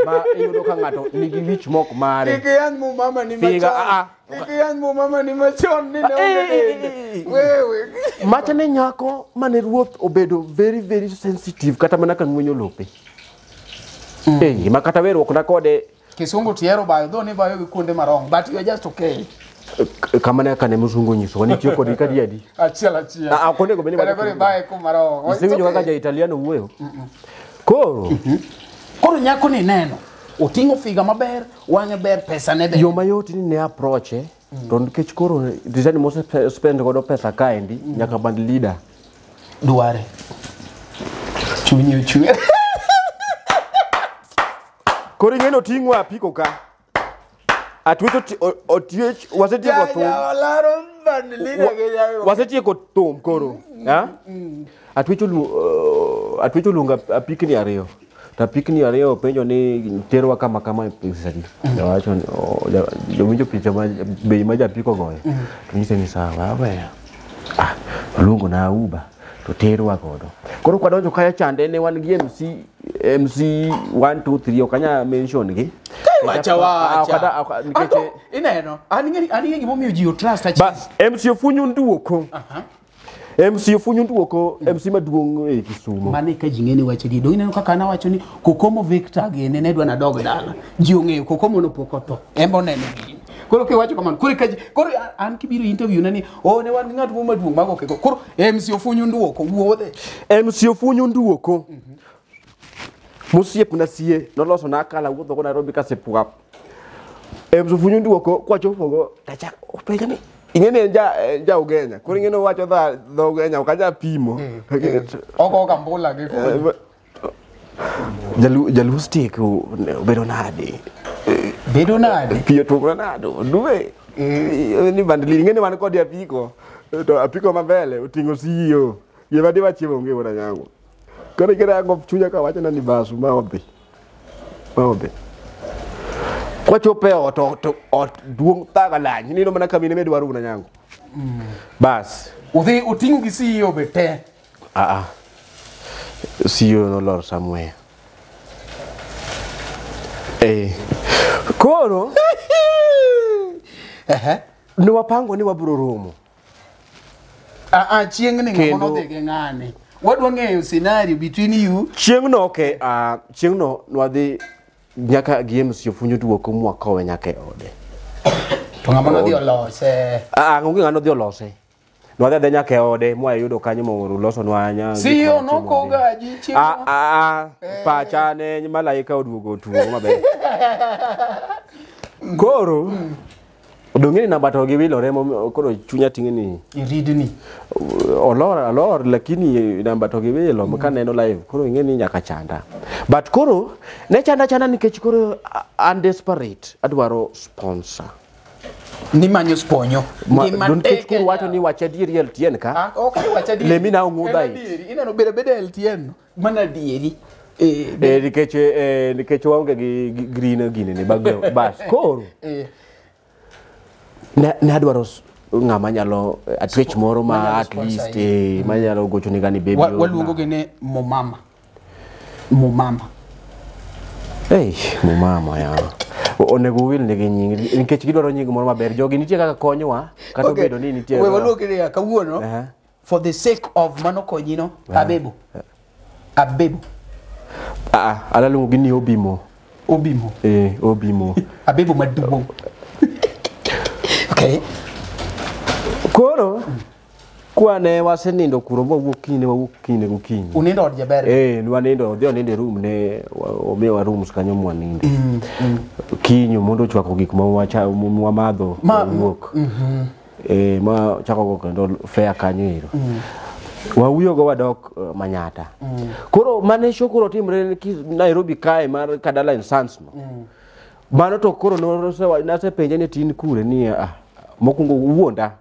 Ma iyudo ka ng'ato nigi wich mok mare. Kikiyan mo mama ni machon. Kikiyan mo mama ni machon ni ne wewe. Macha ne nyako mane ruoth obedo very very sensitive kata mana ka ng'wenyo lope. Makata weruok na kode Kisungu tiero bayo do ni bayo gikunde marong but you are just okay. Kamane kane musungu nyiso ni tiyo kodi kadiadi. Achiel. Konde go beni bayo ku marong. Simi jo kaka ja Italiano wuoyo. Koro nyako ni neno. Otingo figa maber, wange ber pesa ne be. Yo mayot ni ne approach to nikech koro design mo spend godo pesa kaendi nyaka band leader duare. Chunye. Kori ngeno tingwa apiko ka. Atweto otiech wasetieko thum. Wasetieko thum koro. Atwecho lunga apikni ariyo. Ta pikni ariyo penjo ni terwa kama pesa di. Jawacho winjo picha ma bei ma japiko goyo. To nyise ni sawa we. Luongo na Uber to terwa godo. Koro kwadonjo kaya chande ne wan gi MC 1 2 3 okanya mention gi. Wacha. Nikeche ineno. Ani gimo miyo ji trust achi. Bas MC ofunyu nduoko. MC ofunyu nduoko, MC maduong e Kisumu. Mane ka jingeni wacho di. Do ineno kaka na wacho ni Kokomo Victor ge ne dwa na dog dala. Ji ong'eyo Kokomo no pokoto. Embo nene gi. Koro ke wacho kamano. Koro an kibiro interview nani ne wan ng'at mo maduong mago ke. Koro MC ofunyu nduoko wuodhe. MC ofunyu nduoko. Musiep na sie noloso na kala wuotho go Nairobi ka sepuap. MC ofunyu nduoko kwachopo go tacha openja ni ingene ja Ugenya. Koro ingeno wacho dho Ugenya okaja pimo. Oko kambula gi ko. Jaluo Stick bedo nade. Pio to nado. Duwe. Ni bandili ingene man kod apiko. To apiko mabele otingo CEO. Yebadi wachiemo onge wona nyango. Koro kira go chunya ka wacho ni basu ma obi. Kwachope ot duong taga lany ni no mana kamine medwaru na nyango. Bas. Utingo gi CEO bete. CEO no lor somewhere. Koro ni wapango ni waburo romo. Chieng ni ngono dhi gi ng'ane. Wadwa ng'eyo scenario between you. Chieng no nwadhi nyaka GMC ofunyo duoko mwakowe nyaka e ode. To ng'ama no dhi olose. Ng'onge ng'ano dhi olose. Nwadhi nyaka e ode mwa yudo kanyo mo loso nwanya. CEO no koga ji chieng. Pacha ne malaika oduogo tuo maber. Koro dongeni namba to gi wilore koro chunya tingeni iridni olor lakini namba to gi wilo ka neno live koro ingeni nyaka chanda but koro ne chanda nikech koro I'm desperate adwaro sponsor ni manyo sponyo ni nikech koro wacho ni wacha dieri LTN ka okay wacha dieri lemi na ngudai ineno bede LTN mana dieri nikech waonge gi green gine ni background bas koro ne adwaro ng'ama nyalo atwech moro ma at least manyalo gocho ni gani baby waluongo gene momama Mumama ya onego wil nigi nying nikech gidwaro nying moro maber. Jogi nitie kaka konyowa kata obedo ni nitie. We waluokre ya kawuono. For the sake of mano konyino Abebo. Alaluongo gi ni Obimo. Obimo. Abebo maduong'. Okay. Koro kwane wasenindo kuro wawuok kine gokinyi. Unindo od jaber. Wanindo odhi onindo room ne omiwa rooms kanyo mwaninde. Kinyo mondo chwako gik ma wamadho wuok. Ma chako go kendo fair kanyo iro. Wawuyo go wadok Manyata. Koro mane shokoro timre Nairobi kae mar Kadala and Sons no. Mano to koro nase penje ne tin kure ni mokungo wuonda.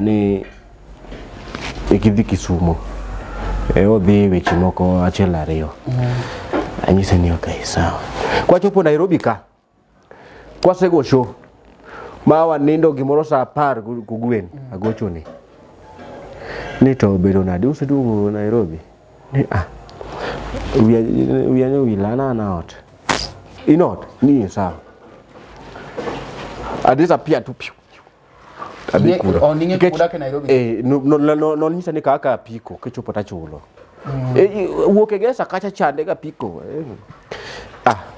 Ni ikidhi Kisumu. Odhi weche moko achiel ariyo. Anyise ni okay sawa. Kwa chopo Nairobi ka. Kwa sego show. Ma wanindo gimoro sa 10 kugwen agochoni. Ni to bedo nade useduogo Nairobi. Ni we are wilana not. Inot ni sawa. Adisappear tu piu. Ninge kudake Nairobi. No nyisa ni kaka apiko kichopo tachulo. Wuoke gesa kacha chande ga piko.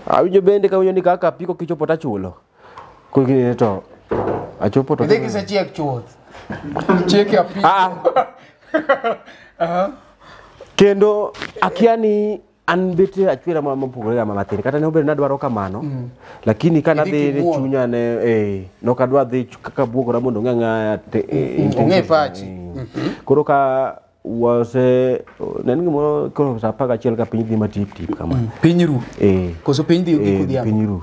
Awinjo bende ka ni kaka apiko kichopo tachulo. Kugine to achopo to. Ndiki se check chuth. Check ya piko. Kendo akiani anbete achwera mapogore matin kata ne obedo nadwaro kamano lakini kana dhi ne chunya ne no kadwa dhi kaka buogora mondo ng'ang'a ng'e pachi. Koro ka wase nen gimoro koro sa paga achiel ka piny dhi matip kama piny ru koso piny dhi godhiambo piny ru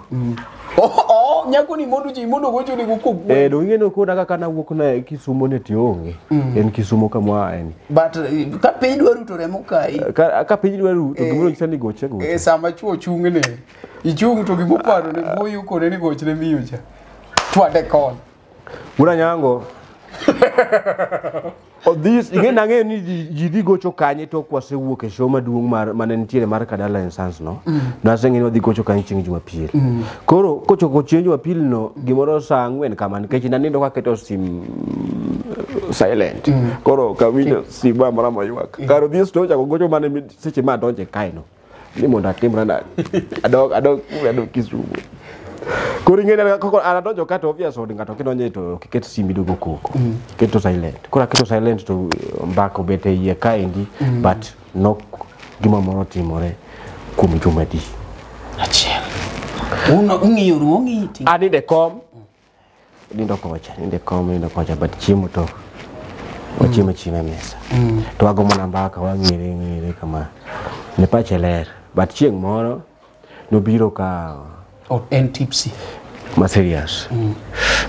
nyako ni mondo gocho ni gukok do ngeno koda kaka na wuok na Kisumo ne tionge en Kisumo kamwa en but ka piny dwa ruto remo kai ka piny dwa ruto gimoro nyisa ni goche sama chuo chung'ne ichung' to gimoparo ne boyo kone ni goch ne miyo cha twade kon Ura nyango this ing'e ni ji dhi gocho kanye to kwase wuok e show maduong' mane nitiere mar Kadala and Sons no naseng'e ni wadhi gocho kanye chieng' Jumapil. Koro kochoko chieng' Jumapil no gimoro saa 4 kama nikech nanindo kaketo sim silent. Koro kawinjo simu amara mayuak. Karo this to chako gocho mane seche ma donje kae no ni mondo atimra na adog Kisumu. Koro ing'e koko anadonjo kata obvious od ng'ato kidonje to kiket simbi dogo koko keto silent. Koro keto silent to mbako bete iye kaendi but no gima moro timore kuom jumadi achiel. Ung'iyo ruong'iti aninde kom nindo kocha but chiemo to wachiemo mesa to wago mana mbaka wang'ire kama ne pache ler but chieng' moro nobiro ka en tipsy ma serious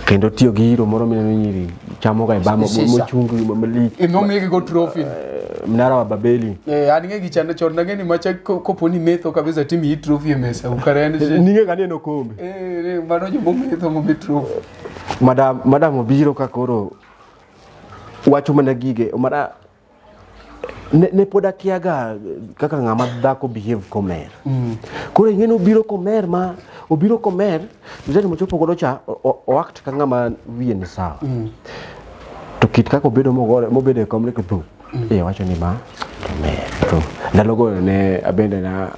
kendo tiyo gi hiro moro mine nyiri chamo ga bamo mochungu malich inomiye go trophy Mnara wa Babeli anige gi chanda chon nageni macha koponi metho kabisa timi hii trophy e mesa ukarene ninge gani no kombe mano jo metho mo trophy madam obiro ka koro wacho mana gige mara ne poda kiaga kaka ng'ama dhako behave komer koro ing'eno obiro komer mzee mochopo godo cha o act ka ng'ama wiye ni sawa to kit kako bedo mobede komre ketho wacho ni ma komer to ndalogo ne abende na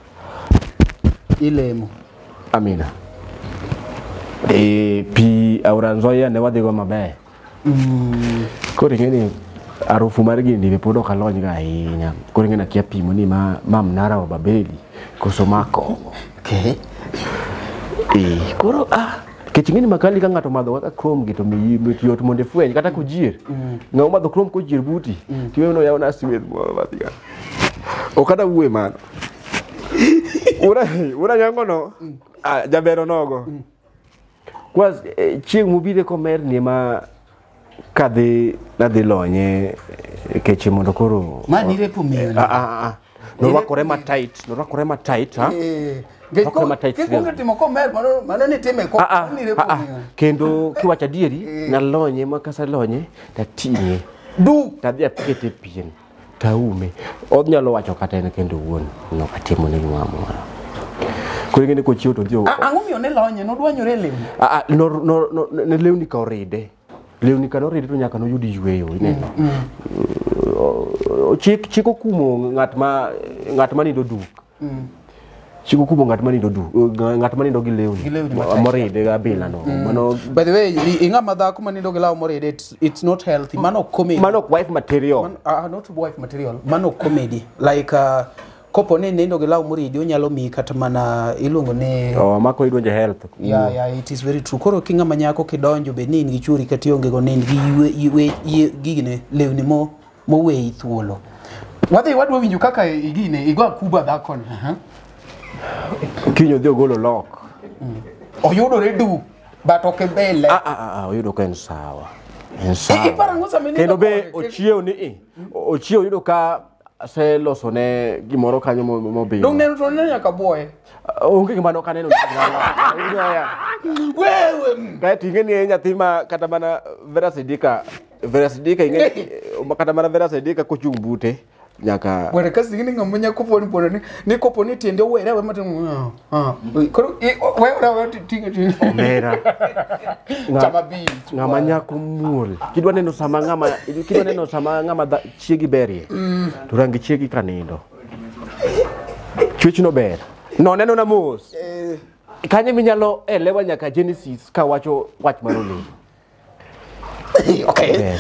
ilemo Amina pi auranzoya ne wadhigo maber koro ing'eni arufu mar gini be podo kalony ga ahinya koro ing'ena kia pimo ni ma Mnara wa Babeli koso mako koro kech ng'eni makali ka ng'ato madho kaka chrome gi to yot monde fweny kata kujier ng'aw madho chrome kujier buti tiwe no yaw na siwed moro badhiga okada uwe mano ura nyango no jabero nogo kwa chieng' mubire komer ni ma kadhi nadhi lonye keche mondo koro mani repo miyo no rakore ma tight ha Kiko timo komer mano ni time ko ni repo miyo kendo kiwacha dieri na lonye makasa lonye tatinye tadhi apikete pien taume odnyalo wacho kata en kendo wuon no katimo ni ng'amo Ko ingene ko chiwo to dio. Ang'o miyo ne lonye no dwanyore lewni? No ne lewni ka oride. Lewni ka oride to nyaka no yudi yweyo ineno. Chiko kumo ng'at ma nindo duk. Chiko kumo ng'at ma nindo duk, ng'at ma nindo gi lewni. Moride ga bila no. Mano by the way, inga madhako ma nindo gi law moride, it's not healthy. Mano comedy. Mano wife material. Not wife material. Mano comedy. Like kopo ne nindo gi law moride onyalo mi kata mana iluongo ne mako idonje health. Yeah, it is very true. Koro kinga manyako kidonjo be nin gi churi kata onge go nin gi gigine lewni mo weyi thuolo. Wadwa winjo kaka igine igwa kuba dhakon. Kinyo dhi ogolo lock. Oyudore du but ok bele. Oyudo ka en sawa. En sawa. Kendo be ochiew ni ochiew yudo ka se loso ne gimoro kanyo mobi. Dong neno to ne nyaka boye. Onge gima no kaneno. Wewe. Ka tingeni nyathi ma kata mana Vera Sidika ingeni kata mana Vera Sidika kochung bute. Nyaka were kasi ngini ngamunya kuponi poni ni koponi tiende were we mate koro we tinga omera chama bi ngamanya kumul kidwa neno sama ngama chiegi berie to rangi chiegi kanindo chuch no ber no neno na mos kanye minyalo elewa nyaka Genesis ka wacho wach marole. Okay.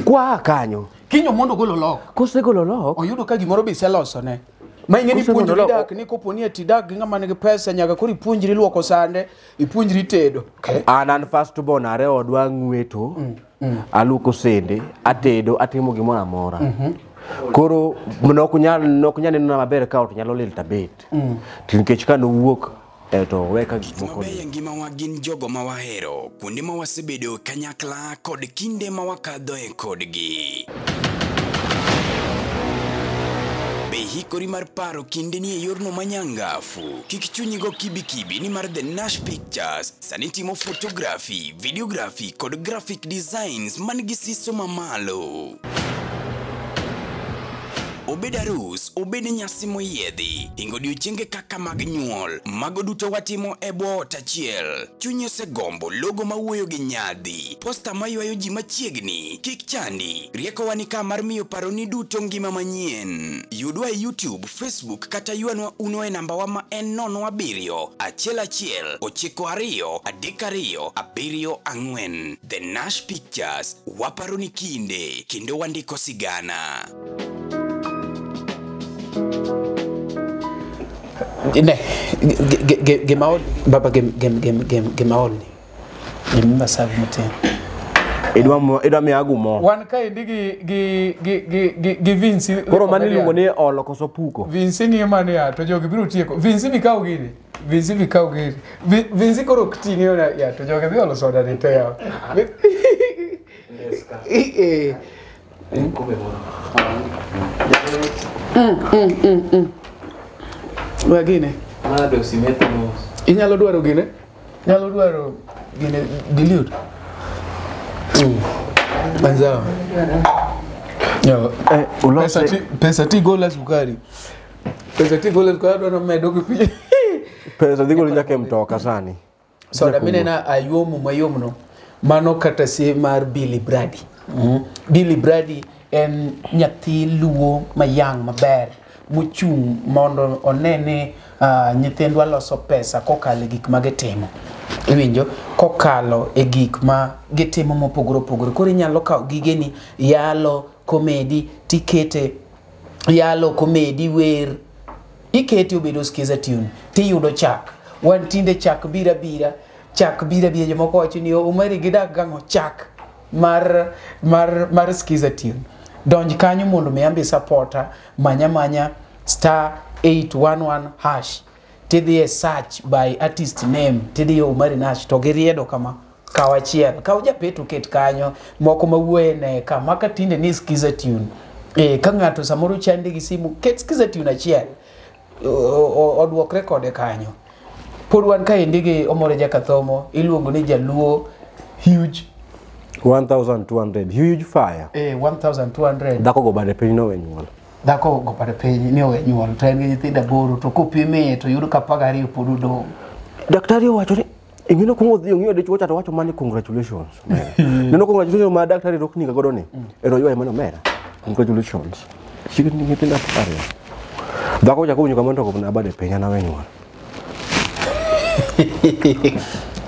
Kwa kanyo kinyo mondo golo lock. Kose golo lock. Oyudo ka gimoro be seloso ne. Ma ingeni puonjri dak ni koponi atidak ngama nigi pesa nyaka kuri puonjri luoko sande, ipuonjri tedo. Okay. An first born are odwa ngweto. Aluoko sende, atedo, atimo gimoro amora. Koro nokunyal neno maber ka ot nyalo lil tabet. Tinkech ka no wuok to weka gimoko. Mabeyo ngima wa gin jogo ma wahero, kuonde ma wasebedo kanyakla kod kinde ma wakadhoe kodgi. Be hikori mar paro kinde ni e yorno manyangafu. Kik chunyigo kibi ni mar The Nash Pictures sani timo photography, videography kod graphic designs man gi siso mamalo. Obed arus, obed nyasi moyiedhi, hingo odiochienge kaka mag nyuol, mago duto watimo e bwo ot achiel. Chunyi osegombo logo mawuoyo gi nyadhi, posta maywayo ji machiegni, kik chandi, riekowa ni ka mar miyo paroni duto ngima manyien. Yudwa e YouTube, Facebook kata yuanwa uno e nambawa ma en 07 11 92 32 74. The Nash Pictures, waparoni kinde, kendo wandiko sigana. Ne gemaol baba gemaol ni mimba sabi mten Edwa mi agumo wan ka indigi gi Vinci koro mani luongo ni olo koso puko Vinci ni mane ya to jogi biro tieko Vinci bikao gini Vinci koro ktinge ona ya to jogi bi olo soda ni teo Wagine Mado simeto mos. Inyalo dwaro gine? Nyalo dwaro gine dilute. Banzao. Yo, pesa ti gola sukari. Pesa ti gola sukari na medo kipi. Pesa ti gola nyake mtoka sani. So da minena ayomu mayomno. Mano kata si mar Billy Brady. Billy Brady en nyathi luo mayang maber. Muchung mondo onene nyithindwa loso pesa kokalo gik ma gitimo. Iwinjo kokalo e gik ma gitimo mopogore. Koro inyalo kawo gigeni yalo comedy tikete yalo comedy wer ikete obedo skiza tune tiyudo chak. Wan tinde chak bira jomoko wacho ni umari gidak gango chak mar skiza tune. Donj kanyo mondo me ambi supporter manya *811# tidhi search by artist name tidhi Omari Nash to giriedo kama kawachiel ka ujapeto ket kanyo moko mawuoye ne kama ka tinde ni skiza tune ka ngato samoro chande gi simu ket skiza tune achiel odwok record kanyo pod wan ka indigi Omore Jakathomo iluongo ni Jaluo huge 1200 huge fire 1200 dako go bade piny no wenyuol Dhako go pare piny ni owe nyuol to en gi nyithindo 8 to kopime to yudo ka 12 pod odong. Daktari owacho ni ingino kungo dhi ng'iyo dichuo cha to wacho mani congratulations. Neno congratulations ma daktari rok ni godo ni. Ero ywa mano mera. Congratulations. Chigi ni nyithindo 12. Dhako cha kunyo kamano to na bade penya na wenyuol.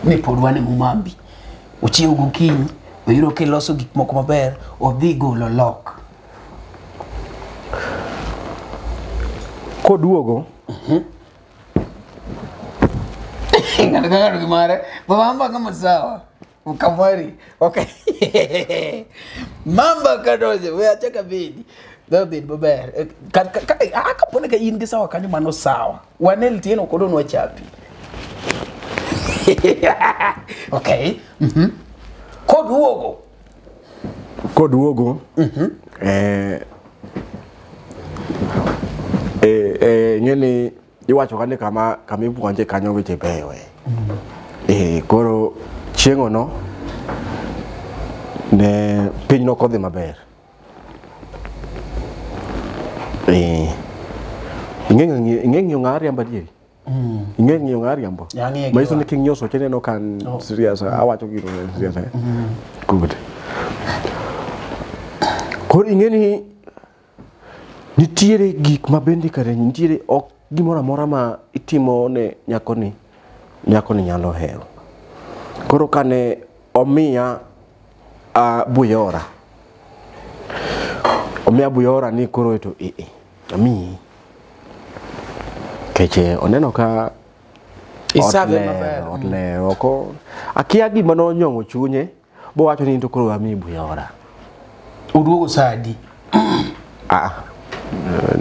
Ni pod wane mumambi. Uchiew gokinyi, oyudo ke loso gik moko maber, odhi golo lock. Koduogo. Ngana gimare, baba kama sawa. Ukamwari. Okay. Mamba kadoje, we achaka bidi. David baber. Akapone ka in gi sawa kanyo mano sawa. Wanel tieno kodo no chapi. Okay. Koduogo. Ngeni iwacho kane kama ipuonje kanyo weche bewe. Koro chieng'o no ne piny no kodhi maber. Ing'eng'yo ng'ari amba dieri. Ing'eng'yo ng'ari amba. Maiso ni king'yoso chene no kan serious. Awacho gino serious. Good. Koro ing'eni nitiere gik mabende kare nitiere ok gimoro amora ma itimo ne nyakoni nyalo hero. Koro kane omiya Buyora ni koro eto ami keche oneno ka otle oko akia gima no nyongo chunye bo wacho ni to koro ami Buyora. Uduogo sadi.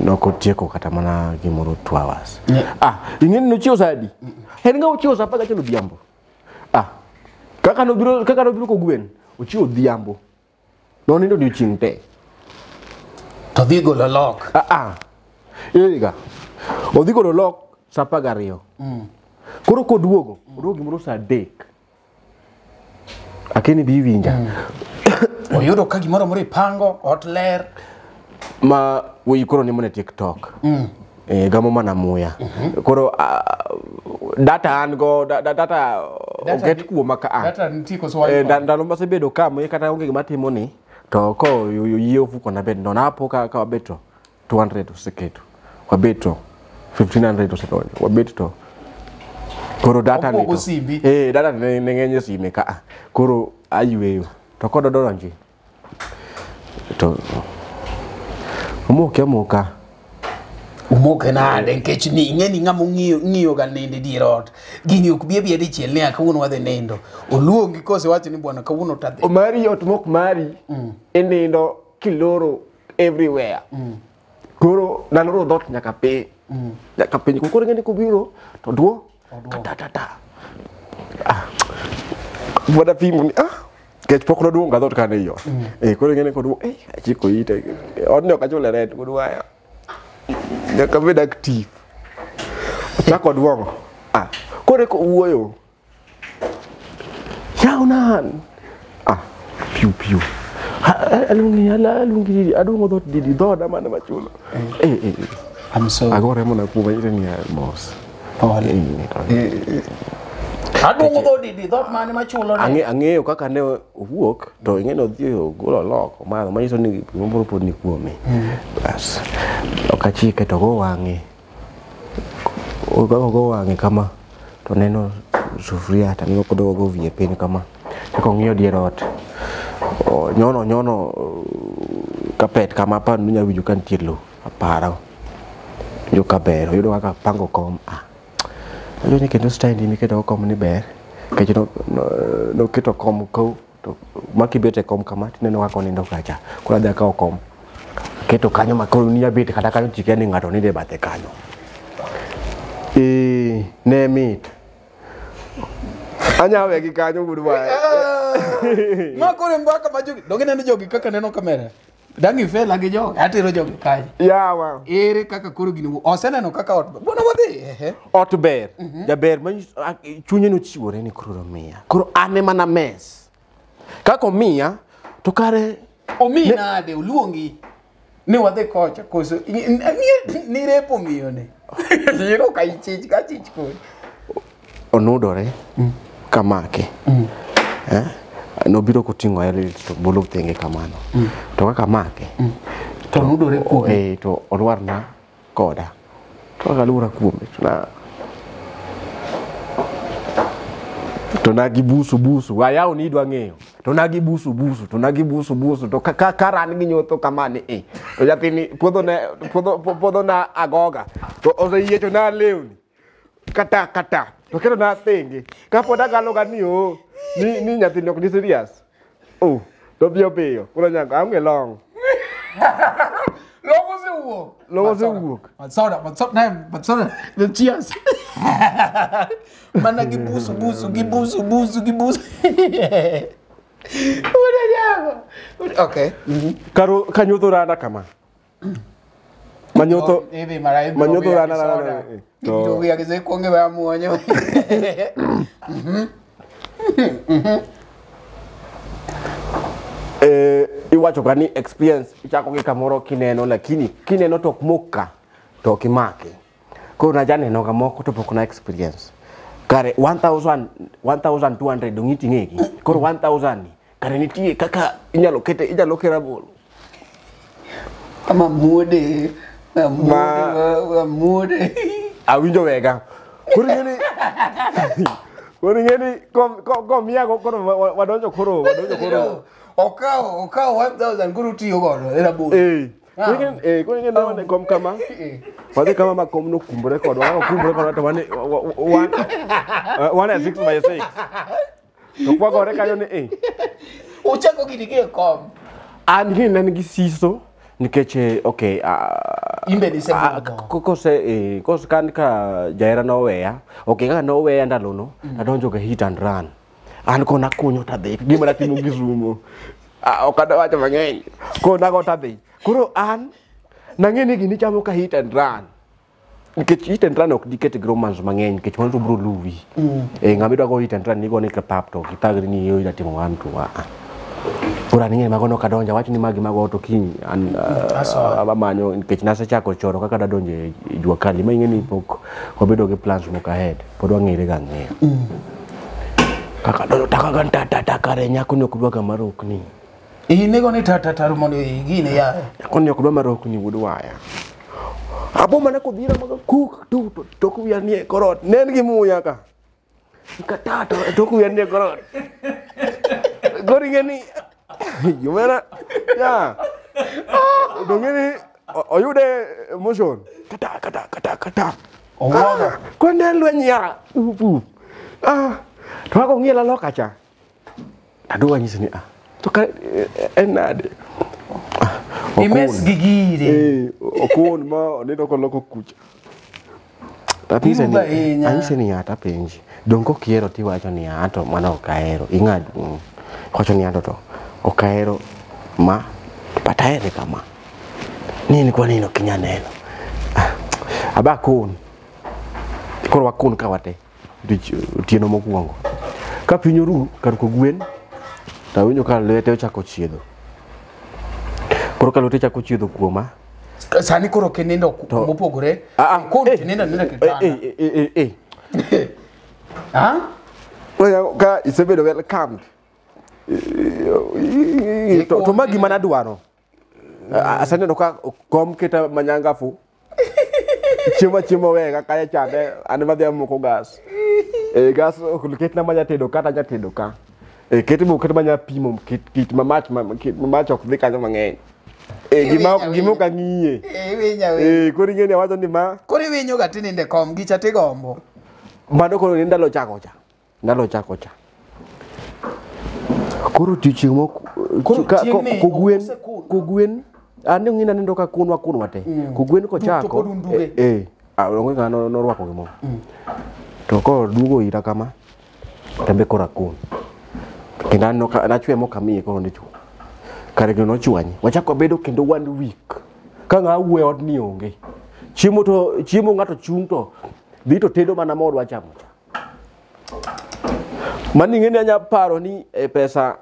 Nokotieko kata mana gimoro 2 hours. Ing'eni no chiwo sadi. En nga ochiwo sa paga chelo dhiambo. Kaka no biro ko gwen, ochiwo dhiambo. No nindo odiochieng' te. To dhi golo lock. Iriga. Odhi golo lock sa 12. Koro koduogo gimoro sa 3. Akeni biwinja. Oyudo ka gimoro moro ipango, ot ler. Ma koro ni mone TikTok. Gamo mana muya. Koro data an go data get kuoma ka data ntiko so wifi. Ndalo masebedo kama kata onge gima timo ni to ko yio fuko na bed no napo ka wabeto 200 useketo. Wabeto 1500 useketo. Wabeto koro data ni to. Data nengenye sime ka. Koro ayweyo. To kodo donji. To Umoke nade nkech ni ing'eni ng'amo ng'iyo ga nende dirot. Gini ok bie dichiel ne akawuono wadhi nindo. Oluongi kose wacho ni bwana kawuono tadhi. Mari ot mok mari. Enindo kiloro everywhere. Koro naloro dot nyaka pe. Nyaka pe koro ng'eni kubiro to duo. Ta. Wada pimu kech pok no duonga dot kane yo. Koro ng'eni koduo achiko ite. Odne okachule red koduaya. Nyaka bed active. Chako duongo. Kore ko uoyo. Yaunan. Piu. Alungi adongo dot didi doda mana machulo. I'm so agora mona kuba ite ni mos. Adongo dot didi dot mana machulo. Ang'eyo kaka ne owuok to ing'eno dhio golo loko ma manyiso ni gimoro pod ni kuome. Bas. Okachike to go wang'e. Go wang'e kama to neno sufuria ta ng'o kodo go vie piny kama. Ko ng'iyo dier ot. Nyono kapet kama pa nunya wiju kan tielo aparo. Yo kabero yudo kaka pango kom. Yo ni kendo stand ni keto kom ni ber. Kecho no keto kom ko to makibete kom kama tineno kako nindo kacha. Kula da ka kom. Keto kanyo makoro ni abete kata kanyo chikeni ng'ato ni de bathe kanyo. Ne mit. Anyawe gi kanyo gudwa. Makore mbaka majogi. Dogi neno jogi kaka neno kamera. Dangi fela gi jogi. Atero jogi kanyo. Yawa. Ere kaka koro gini. Oseneno kaka ot. Bona wadhi. Ot ber. Jaber ma chunye no chiwore ni koro miya. Koro ane mana mes. Kako miya to kare omi nade uluongi. Ni wadhi kocha koso ni repo miyo ne. Yero ka ichich ka chich ko. Onudore kamake. Nobiro kuting'o ele to bolo tenge kamano. To kaka make. To nudore ko. To olwarna koda. To kalura kuome to nagi busu ayaw ni dwa ng'eyo to nagi busu to karan gi nyotho kamane to jathini puodho na agoga to oseyie to na lewni kata to kero na thenge kapod agalo ga ni ni nyathini ok ni serious to piyo koro nyaka ange long Logo se wuok. Soda, the cheers. Mana gibusu. Okay. Karo kanyotho rana kama. Manyoto rana. To ya kise konge ba muonyo. Iwacho gani experience ichako gi kamoro kineno lakini kineno tok muka to kimake ko na jane no gamoko to pok na experience kare 1200 dongiti ngeki koro 1000 kare nitie kaka inyalo kera bolo ama muode awinjo wega koro ngeni kom miago koro wadonjo koro Okao 1000 guru tiyo godo era bolo. Koro ngeni kom kama. Wadhi kama makom no kumbore kodwa to one at 6 by 6. To kwa gore kanyo ni Uchako kidike kom. An gin gi siso nikech okay imbe ni kose kan ka jaera no weya okay kaka no weya ndalo no adonjo ga hit and run an kona kunyo tadhi gima natimo gizumo okada wacho mang'eny ko nago tadhi koro an nang'eni gini chamo ka hit and run nikech hit and run ok dikete gromans mang'eny nikech wanto bro luwi ng'ami dwago hit and run nigo ni ka pap to gitagri ni yo itimo wan to Pura ninge magono kadonja wacho ni magi mago to kiny an amanyo nikech nasechako choro kaka dadonje jua kali ma ing'eni pok wabedo gi plans moko ahead pod wang'ere ga ng'eyo kaka dono taka kare nyako ni ok dwa ga marokni inego ni tata mondo igine ya nyako ni ok dwa marokni wuod waya abo mana ko bira maga kuk to ku ya ni korot nen gi muya ka tata to ku ya ni korot gori ngeni gimana ya dongeni oyude motion kata owoga kwende lwenya to ako ngiela lokacha aduwa nyisini to ka enade imes gigire okon ma nido ko loko kucha tapise ni anyise ni ata penji dongo kiero tiwacho ni ato mwana okaero ing'adu kwacho ni ato to okaero ma pataere kama nini kwa nino kinyaneno aba kon koro wakon kawate tieno mokwongo ka pinyo ru kar ko gwen ta winjo ka lete ochako chiedho koro ka lete chako chiedho kuoma sani koro kenindo mopogore kon kenindo nina kitana ka isebedo welcome to magi mana dwaro asante no ka kom kita manyangafu chima wega kaya chade an madhi amoko gas gas okuliket na manya tedo kata nya tedo ka ketibo ket manya pimo kit mamach ok dhi kanyo mang'eny gimo ka ng'iye winya kori ng'eni awacho ni ma kori winyo ga tininde kom gicha tigombo mano koro ni ndalo chako cha koro tichi moko ko gwen ane ngina nindo ka kunwa te ko gwen ko chako onge ngano no rwako gimo to ko dugo ira kama tembe kora kun kenda no na chwe mo kami ko ndichu kare no chwany wachako bedo kendo 1 week ka nga uwe od ni onge chiemo ngato chung to dhi to tedo mana modwa chamo mani ngene anya paro ni pesa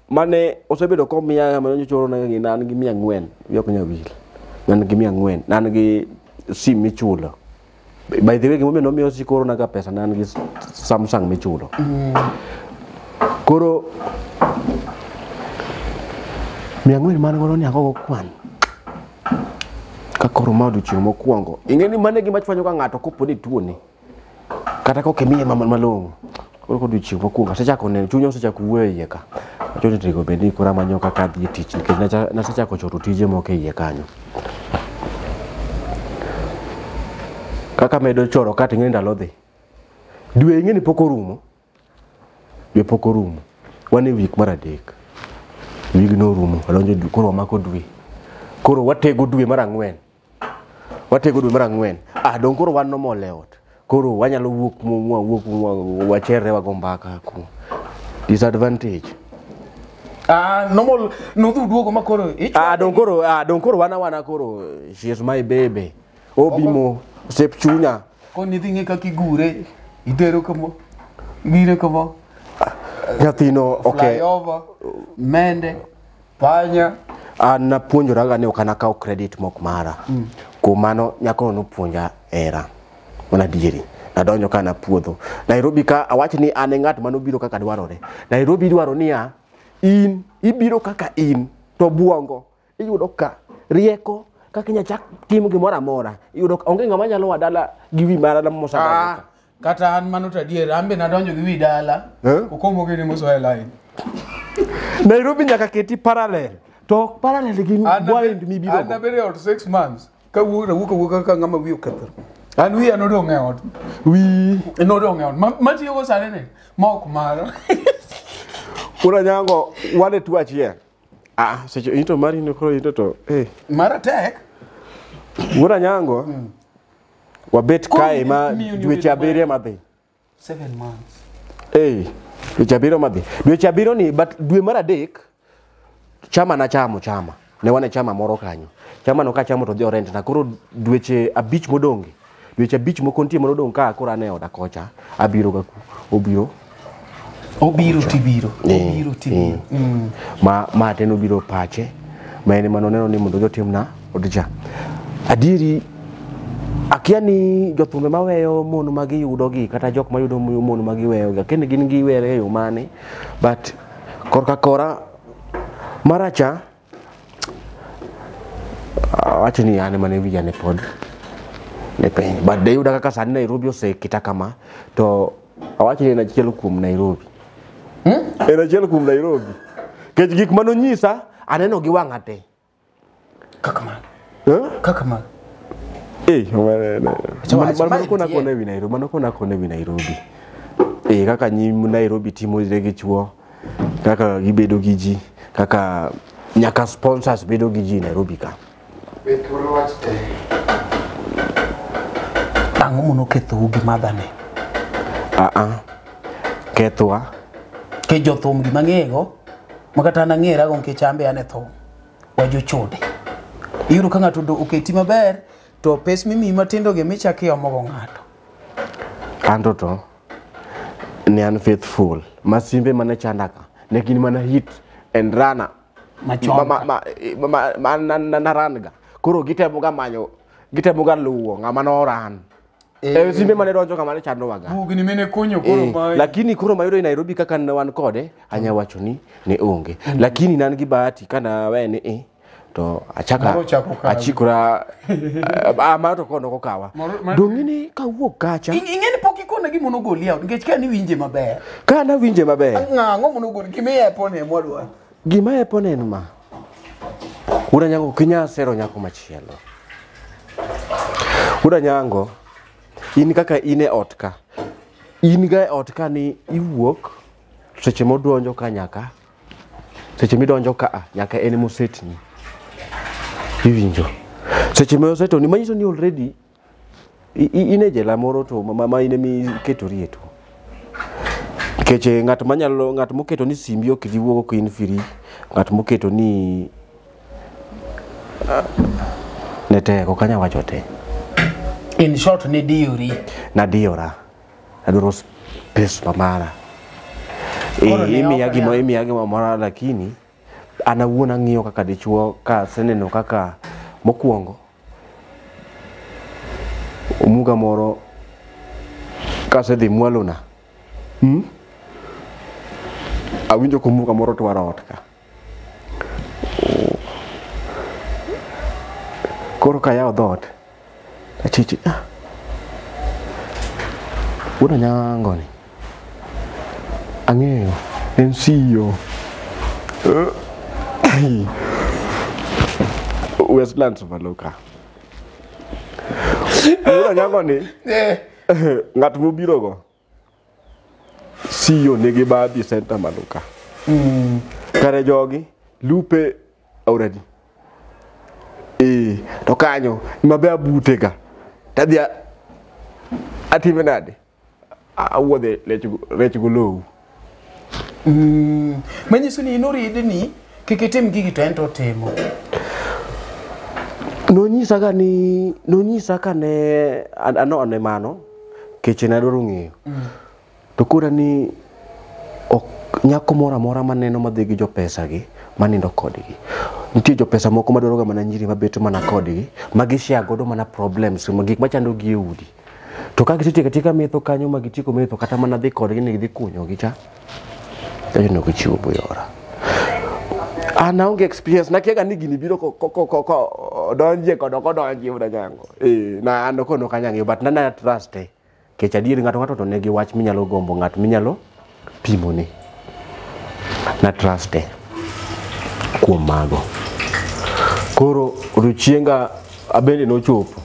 mane osebedo ko miya manyo choro na ngina an gi 400 yok nya wil nan gi 400 nan gi sim michulo by the way gimomiyo nomiyo sikoro naga pesa nan gi Samsung michulo koro 400 man godo ni agogo kwan ka koro maudu chieng mokwongo ingeni mane gima chwanyo ka ngato kopo ni tuo ni kata ko kemiye malongo koro ko chieng mokwongo sechako ne chunyo sechako wuoye ka achoni trigo bedi kora manyo kaka dhi tich nikech na sechako choro tije moko iye kanyo kaka medo choro kata ingeni ndalo dhi dwe ingeni poko rumo dwe poko rumo wane week mar adek wigno rumo alonje koro mako dwe koro watego dwe mar ang'wen dong koro wan no moleot koro wanyalo wuok wachere wagombaka ku disadvantage normal no duogo makoro dong koro wana koro she is my baby obimo sep chunya ko ni dhinge ka kigure itero kamo gire kamo nyathino okay flyover mende panya na puonjora ga ne okana kaw credit mok mara kumano nyako no puonja era ona dieri nadonjo kana puodho Nairobi ka awachi ni ane ngat mano biro kaka dwarore Nairobi dwaro niya in ibiro kaka in to buongo iyudo ka rieko kaka nyachak timo gimoro amora iyudo onge ngama nyalo wadala gi wi mara mosabaka kata an mano tadier ambe nadonjo gi wi dala kokomo gini moso e line Nairobi nyaka keti parallel to parallel gi boy mi biro ana bere out 6 months ka wuka ka ngama wi oketho an wi ano dong e ot wi no dong e ot mati yogo sare ne mok maro ura nyango wale tu achie secho into mari no koro into to mara tek ura nyango wabet kae ma dweche abiriyo madhi 7 months dweche abiriyo madhi dweche abiriyo ni but dwe mar adek chama ne wane chama moro kanyo chama no ka chamo to dhi orent na koro dweche abich modonge dweche abich mokontie modong ka koro ane oda kocha abiro ga obiro tibiro ma teno biro pache ma ene manoneno ni mondo jotimna odja adieri akia ni jothumbe maweyo mon magi yudo gi kata jok mayudo mon magi weyo ga kende gin gi were yo mane but kora maracha wacho ni ane mane vijane pod ne pen but de yuda kaka sani Nairobi ose kita kama to awacho ni na chielo kuom Nairobi era chielo kuom Nairobi kech gik mano nyisa aneno gi wangate kaka man mano kona kone wi Nairobi kaka nyim Nairobi timo gi chuo kaka gibedo gi ji kaka nyaka sponsors bedo gi ji Nairobi ka ang'o mono ketho gi madhane kethwa ke jothum gi mang'ego makata nang'era go nikech ambe ane tho wajochode iyudo ka ng'ato oketi maber to pes mimi matindo gi michaki omogo ng'ato anto to ne unfaithful masimbe mane chandaka ne gin mana hit and runner naranga koro gitemo ga luwo ng'ama no ran simbe mane donjo kama ne chando waga bugni mene konyo koro mai lakini koro mayudo Nairobi kaka wan kode anya wacho ni ne onge lakini nan gi bahati kana wene to achikura amato kono kokawa dongini kawuok kacha ingeni pok ikona gi mono goli out ngech ka ni winje maber ng'ango mono goli kimiye pone modwa gima e pone ma ura nyango kinya sero nyako machielo ura nyango in kaka ine otka in ga otka ni iwuok seche modonjo ka nyaka seche midonjo ka nyaka en mosetni iwinjo seche me oseto ni manyiso ni already ine jela moro to mama ine mi keto rieto keche ngat moketo ni simbi ok diwuogo ko in free ngat moketo ni neteko kanya wacho te in short ne diori na diora adoro space mamara imi yagi mamara lakini anawuona ng'iyo kaka dichuo ka seneno kaka mokuongo omuga moro kase dhi mwalona awinjo ko muga moro twaro ot ka koro ka yawo dhot achichi wuoda nyango ni ang'eyo en CEO Westlands Maloka. Wuoda nyango ni ng'at mobiro go CEO nigi badhi center Maloka. Kare jogi lupe already. To kanyo mabe abute ka tadhi atime nade awuodhe rech golow. Manyiso ni inoride ni kikitim gigi to ento timo. Nonyisa ka ne anone mano keche na dwaro ng'eyo. To kura ni ok nyako mora mora maneno madhi gi jo pesa gi manindo kodgi. Nitie jo pesa moko madwaro ga mana nyiri mabeto mana kodgi magishia godo mana problems magik machando gi e udi. To ka gitieka tika metho kanyo magitieko metho kata mana dhi kodgi ni gidhi kunyo gi cha. Ayo no gichiwo buyora. Ana onge experience na kiega ni gini biro ko donje kodonje wuoda nyango. Na ando kono kanyange but nana trust kecha dier ng'ato to negi wach minyalo gombo ng'at minyalo pimo ni. Na trust kuom mago. Koro ruchienga abende no chopo.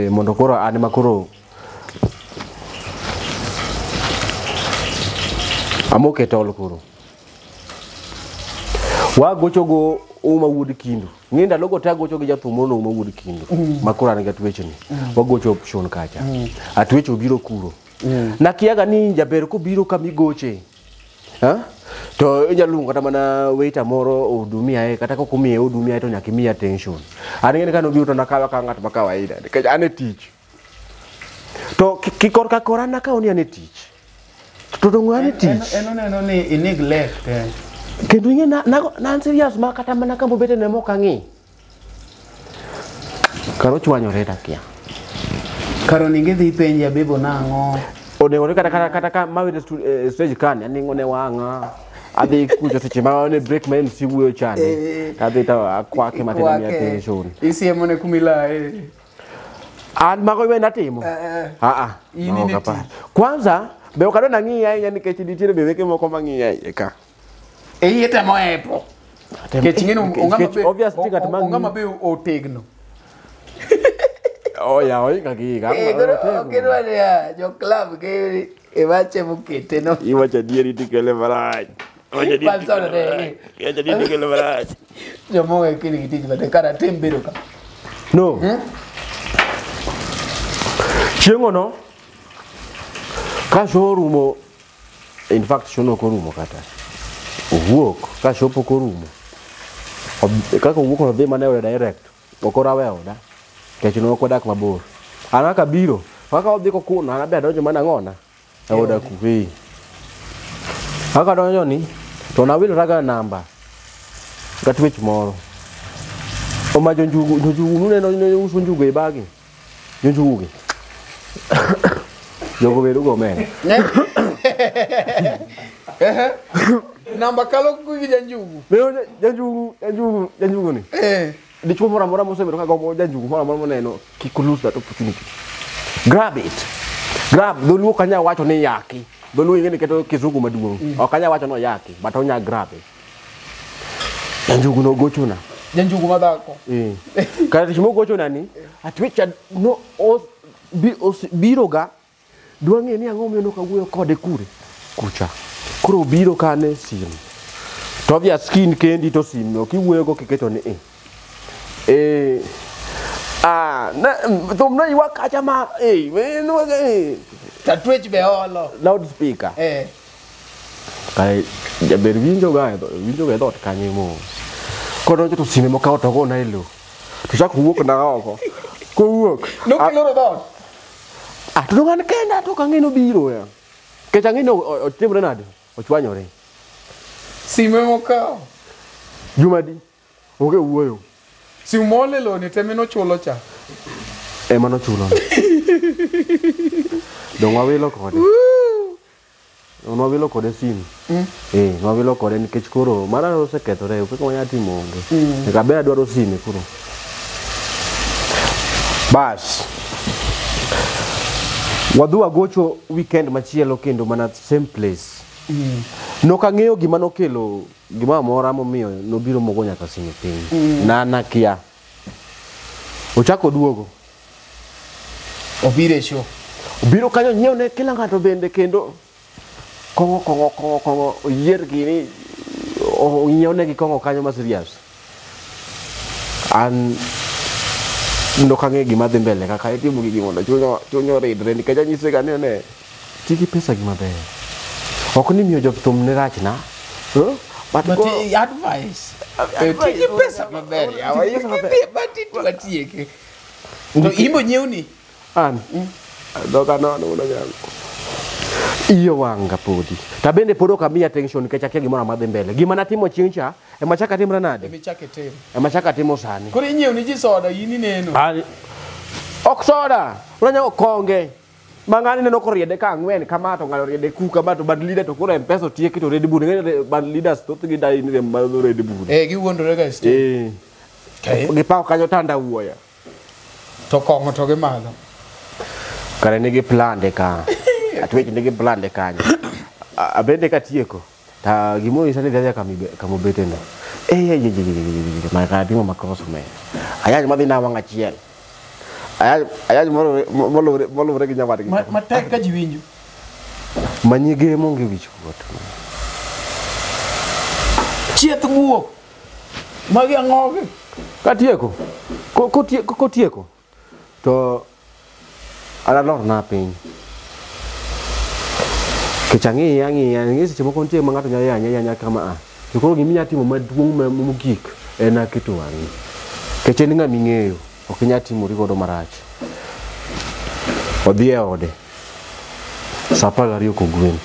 Mondo koro ane makoro amoke tol koro. Wagocho go uma wuod kindu. Ng'enda logo ta gocho gi jathumo no uma wuod kindu. Makoro an gatweche ni. Wagocho option kacha. Atwecho biro kuro. Na kiaga ni jaber ko biro kamigoche. To inyalunga kata mana waiter moro odumia kata ko miye odumia to nyaka miya attention. Ani ngene kano biro to nakawa ka ng'at ma kawaida nikech ane tich. To kikor ka korana ka oni ane tich. To ng'ane tich. Eno ni neglect. Kendo ing'e na serious ma kata mana kambo bete ne mok ang'i. Karo chwanyore takia. Karo ninge dhi penja bebo nang'o. Onengone kata ka mawide stage kan ani ngone wanga adhi kucho seche ma ne break ma MC wuoyo chane adhi ta akwake matena mi attention isiemo ne kumila an mago we natimo ini ne kwanza be okadona ng'iya yani kechi ditire be weke moko mang'iya ka yeta moepo kechi ngeno ongama be otegno. Oh ya oinga giga. Okirwa ya jo club ke ewache mukete no. Iwacha dieri tikele maraj. Oja dieri. Ya jadi tikele maraj. Jo moe kini kitiji bade kara tembero ka. No. Chiengo no. Ka shorumo. In fact shono korumo kata. Uwuok ka shopo korumo. Kaka uwuok no dhi mane direct. Okora wewo da. Kechi no kodak mabor. Anaka biro. Kaka odhi ko kuna anabe adonjo mana ng'ona. Aoda kuvi. Kaka donjo ni to na wil raga namba. Gatwech moro. O ma jonjugu neno uso njugu e bagi. Jonjugu. Jogo bedo go men. Namba kalo kugi janjugu. Janjugu ni. Dichuo mora mora mosebedo ka gombo janjugu mora mora neno kikulus that opportunity. Grab it. Grab doluo kanya wacho ni yaki. Doluo ngene keto kizungu maduong. Okanya wacho no yaki, but onya grab it. Janjugu no gochona. Janjugu madako. Kaya tishimo gochona ni atwicha no biro ga dwa ng'e ni ang'o miyo ka wuoyo kode kure kucha. Koro biro kane sim. To via skin kendi to sim no kiwuoyo go kiketo ni Tomna iwa kacha ma tatwech be olo loudspeaker kai jaber winjo ga dot kanyo mo kodo to sime mo ka to go na ilo to chak wuok na oko ko wuok no kilo dot to ng'an kenda to kang'eno biro ya kecha ng'eno otimre nade ochwanyore sime mo ka Jumadi oge wuoyo Simole lo ni temeno chulo cha. Mano chulo. Dong wawilo kode. Nwawilo kode sim. Nwawilo kode nikech koro mara osekethore, pek wanya timo onge. Eka be adwaro sim koro. Bas. Wadhu agocho weekend machielo kendo mana same place. Nokang'eyo gima nokelo gima mora momiyo nobiro mogo nyaka sime piny. Nana kia. Ochako duogo. Obire show. Obiro kanyo nyiew ne kila ng'ato bende kendo kongo yier gini nyiew ne gi kongo kanyo ma serious. An nokang'e gima dhi mbele kaka itimo gi gimondo chunyo ridre nikech anyise ga ne tigi pesa gima ber. Ok ni miyo jothum ne rach na. But advice. Tigi pesa maber. But watieke. To imbo nyeuni. An. Doka no nyango. Iyo wanga podi. Tabende podo kamia attention nikech akia gimora madhi mbele. Gima natimo chieng'cha ema chaka timra nade? Ema chaka timo sani. Koro inyeuni ji soda yini neno. Ok soda. Unanyako konge. Mangani neno koriede ka ang'wen kama to ngalo riede ku kama to bad leader to koro M-Pesa tieki to Red Bull ngene bad leaders to gi dai ni Red Bull. Giwuondore guys. Gipawo kanyo tanda wuoya. To kongo to gimadho. Kare nigi plan de ka. Atweche nigi plan de kanyo. Abende ka tieko. Ta gimoro isani dhi kama beteno. Ma timo makosa me. Ayaj madhi na wanga chiel. Ayaj molo regi nyawad gi. Matek ka jiwinjo. Manyige monge wich kuot. Chieth guok. Magi ang'oge. Ka tieko. Ko tieko. To ala lor na piny. Kechangi ngisi chemo kontie mangato nyanya kama Koro giminya timo maduong' mogik en aketo wang'i. Kech en ng'ama ing'eyo, ok inyal timori godo marach. Odhi e ode. Sa 12 kogwen.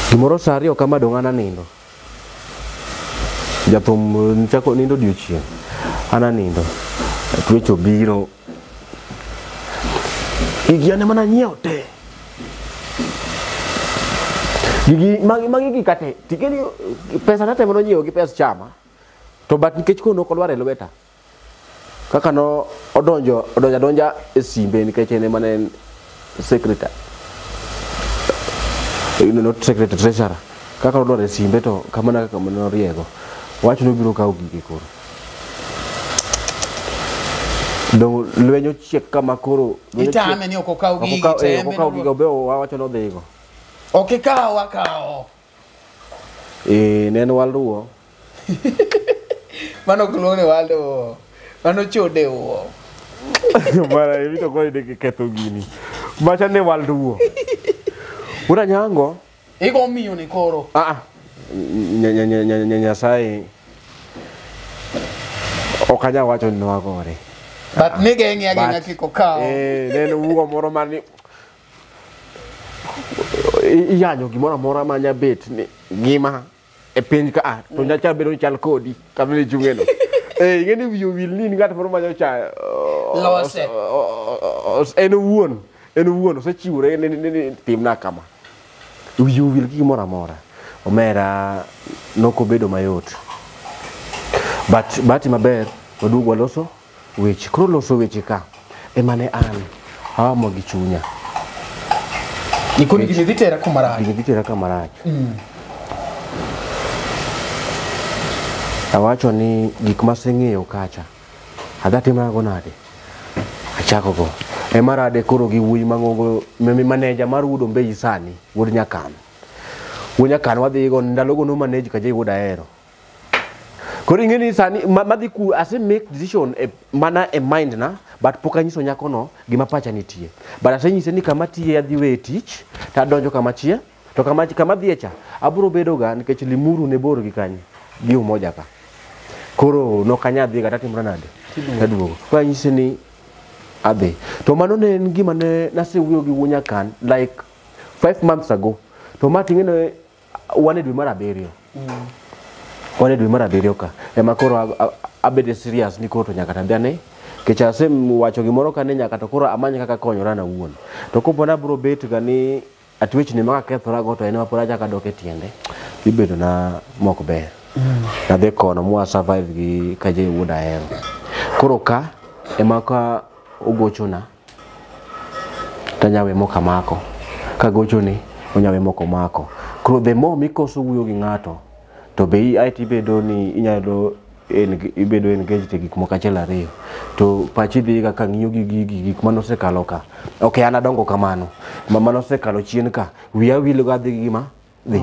Gimoro sa 2 kama dong' an anindo. Jathum nchako nindo odiochieng'. An anindo. Twech obiro. Gigi ane mana nyiewo te. Gigi magi gikate. Tikeni pesa nate mano nyiewo gi pesa chama. To bat nikech kono kolwar e lweta. Kaka no odonja e simbe nikech ene manen secretary. Not secretary, treasurer. Kaka odwar e simbe to kamana kaka no riego. Wach no biro kawo gigi koro. Dong lwenyo chiek kama koro itame ni okokao gigi teme okokao gigi obeo wawacho no dhigo okikao wakao neno walruo mano klone waldo mano chode wo mara evito kwa ide ketho gini macha ne walruo ura nyango iko miyo ni koro Nyasaye okanya wacho ni wagore. But nige ngia kiko kao. Neno ugo moro mani iyanyo gimoro moro manya bet ni ngima e piny ka to nyacha bedo chal kodi kamile jungeno. Ngeni wiyo wil ni ngata moro manya cha lose. Eno wuon osechiwore ne timna kama. Wiyo wil gimoro amora. Omera noko bedo mayot. But maber wadugo waloso weche koro loso weche ka emane an hamo gi chunya ikoni gini vitera kamarach awacho ni gik maseng'eyo kacha adatimra go nade achako go emarade koro gi wuyi mang'ongo manager mar Wuod Ombei sani Wuod Nyakan wadhi go ndalogo no manage ka Wuod Ahero. Koro ingeni sani madhi ku ase make decision mana e mind na but poka nyiso nyako no gima pacha nitie. But ase nyise ni kama tie adhi we tich ta donjo kama chie to kama dhi echa aburo bedo ga nikech Limuru ne bor gi kanyi gi umoja ka. Koro no kanya dhi kata timra nade. Taduogo. Kwa nyise ni adhi. To mano ne en gima ne nase wuyo gi Wuod Nyakan like 5 months ago. To mati ngene wane dwe mar 7. wane dwe mar abiriyo ka ema koro abede serious ni koro nyaka tambiane kecha sem wacho gimoro kane nyaka to koro amanya kaka konyora na wuon to kopona bro bet ga ni atwech ni maka kethora go to en mapora chaka doke tiende ibedo na mok ber na de kono mwa survive gi kaje wuda hero koro ka ema ka ogochona tanyawe moka mako ka gochoni onyawe moko mako koro the more mikoso wuyo gi ngato to be IT bedo ni inyalo ibedo engaged e gik moko achiel ariyo to pachi dhi kaka ng'iyo gi gik manosekalo ka okay ana dongo kamano manosekalo chien ka wiya wil ga dhi gima dhi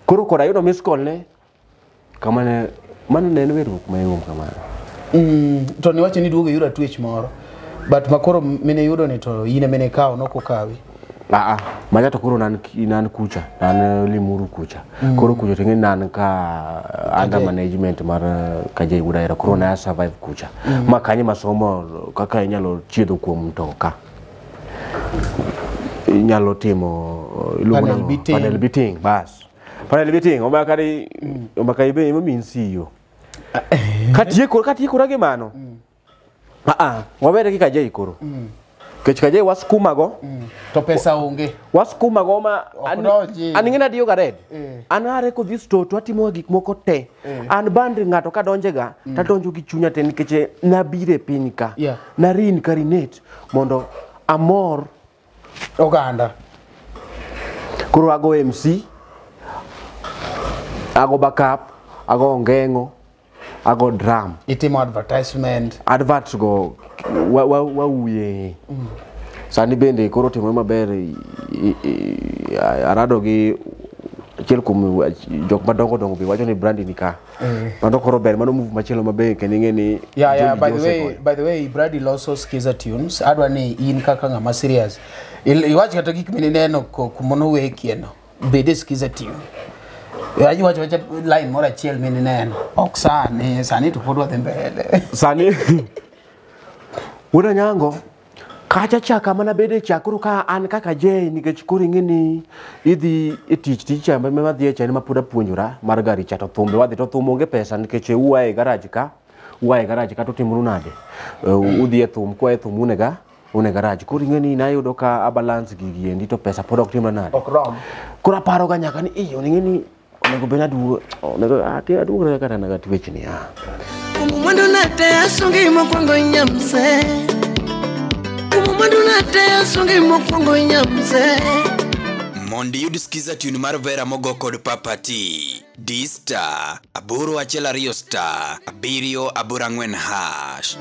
koro koda yudo miss call ne kamane mano ne werruok mayom kamano to ni wacho ni duogo yudo twitch moro but makoro mine yudo ni to yine mine kawo noko kawi manya to koro nan kucha nan limuru kucha koro kucha tengi nan ka under management mar kaje gudaira koro na survive kucha makanye masomo kaka inyalo chiedo kuom mtoka inyalo timo panel beating bas panel beating omakari be minsiyo katie kora ge mano wabere ki kaje ikoro Kaje waskuma go to pesa onge waskuma go ma aningena dio gared anare ko this to atimo gik moko te an band ngato ka donjega ta donjo gi chunya te nikeche nabire pinyka na rin karinet mondo amor oganda kuro ago MC ago backup ago ngengo ago drum itimo advertisement adverts go uye sani bende koro timo maber arado gi achiel kum jok madongo bi wacho ni brand ni ka mano koro ber mano move machielo maber keninge ni by the way Brady loso Skiza Tunes adwa ni in kaka ngama serious iwach kata gik mineno kumono wekieno bede Skiza Tunes Aji wacho line mora chiel mineno ok sani to podwa dhi mbele sani Wuda nyango kacha chaka mana bede chakuru ka an kaka je nikech koro ingeni idhi tich amba mema dhi chani mapuda puonjura mar gari chato thumbe wadhi to thum onge pesa nikech uae garage ka to timru nade udhi e thum kwa e thum une garage koro ingeni nayudo ka abalance gigi endi to pesa pod ok timra nade okrom koro paro ga nyaka ni iyo ingeni onego bena du onego ati adu kata na gatwech ni Mwandu nate asungi mokongo nyamse Mwandu nate asungi mokongo nyamse Mondi yud Skiza Tune mar Vera Mogo kod Papati D-Star Aburo Achela Rio Star Abirio Abura Ngwen Hash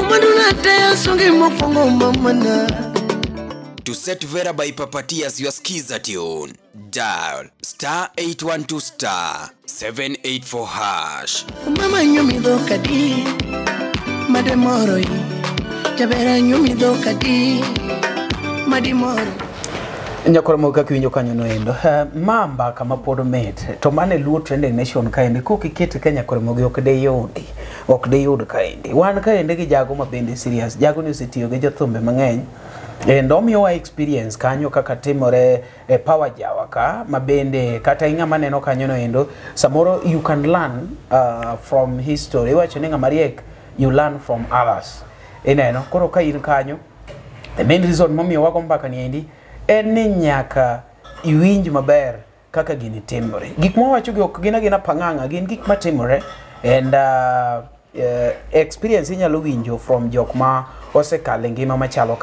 Mwandu nate asungi mokongo mamana To set Vera by Papati as your Skiza Tune dial *812*784 hash. Mama nyumi doka di mademoro yi jabera nyumi doka di mademoro nyakoro moka kiwinjo kanyo no endo mamba kama podo met to mane Luo Trending Nation kaende kokikete Kenya koro mogi ok de yud kaende wan kaende gi jago mabende serious jago ni osetiyo gi jothumbe mang'eny endo miyowa experience kanyo kaka timore Power Jawa ka mabende kata ing'ama neno kanyo no endo samoro you can learn from history wacho ni ng'ama riek you learn from others ineno koro ka in kanyo the main reason momiyo wago mbaka ni endi en ni nyaka iwinj maber kaka gini timore gik mwawacho gi ok gina pang'ang'a gin gik matimore and experience inyalo winjo from jok ma osekale ngima machalo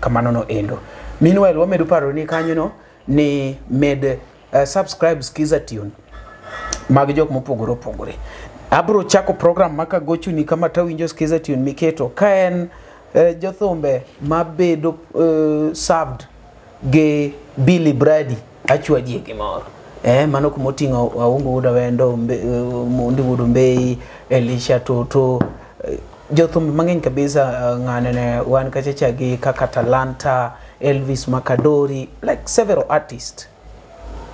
kamano no endo. Meanwhile wamedu paro ni kanyo no ni med subscribe Skiza Tune mag jok mopogore opogore. Abro chako program maka gochu ni kama tawinjo Skiza Tune miketo kaen jothumbe mabedo served ge Billy Brady achwa die gimoro mano kumotingo aungu uda wendo mundi wudu mbei Elisha Toto jothumbe mang'eny kabisa ng'anene wan kachacha gi kaka Talanta Elvis Makadori like several artists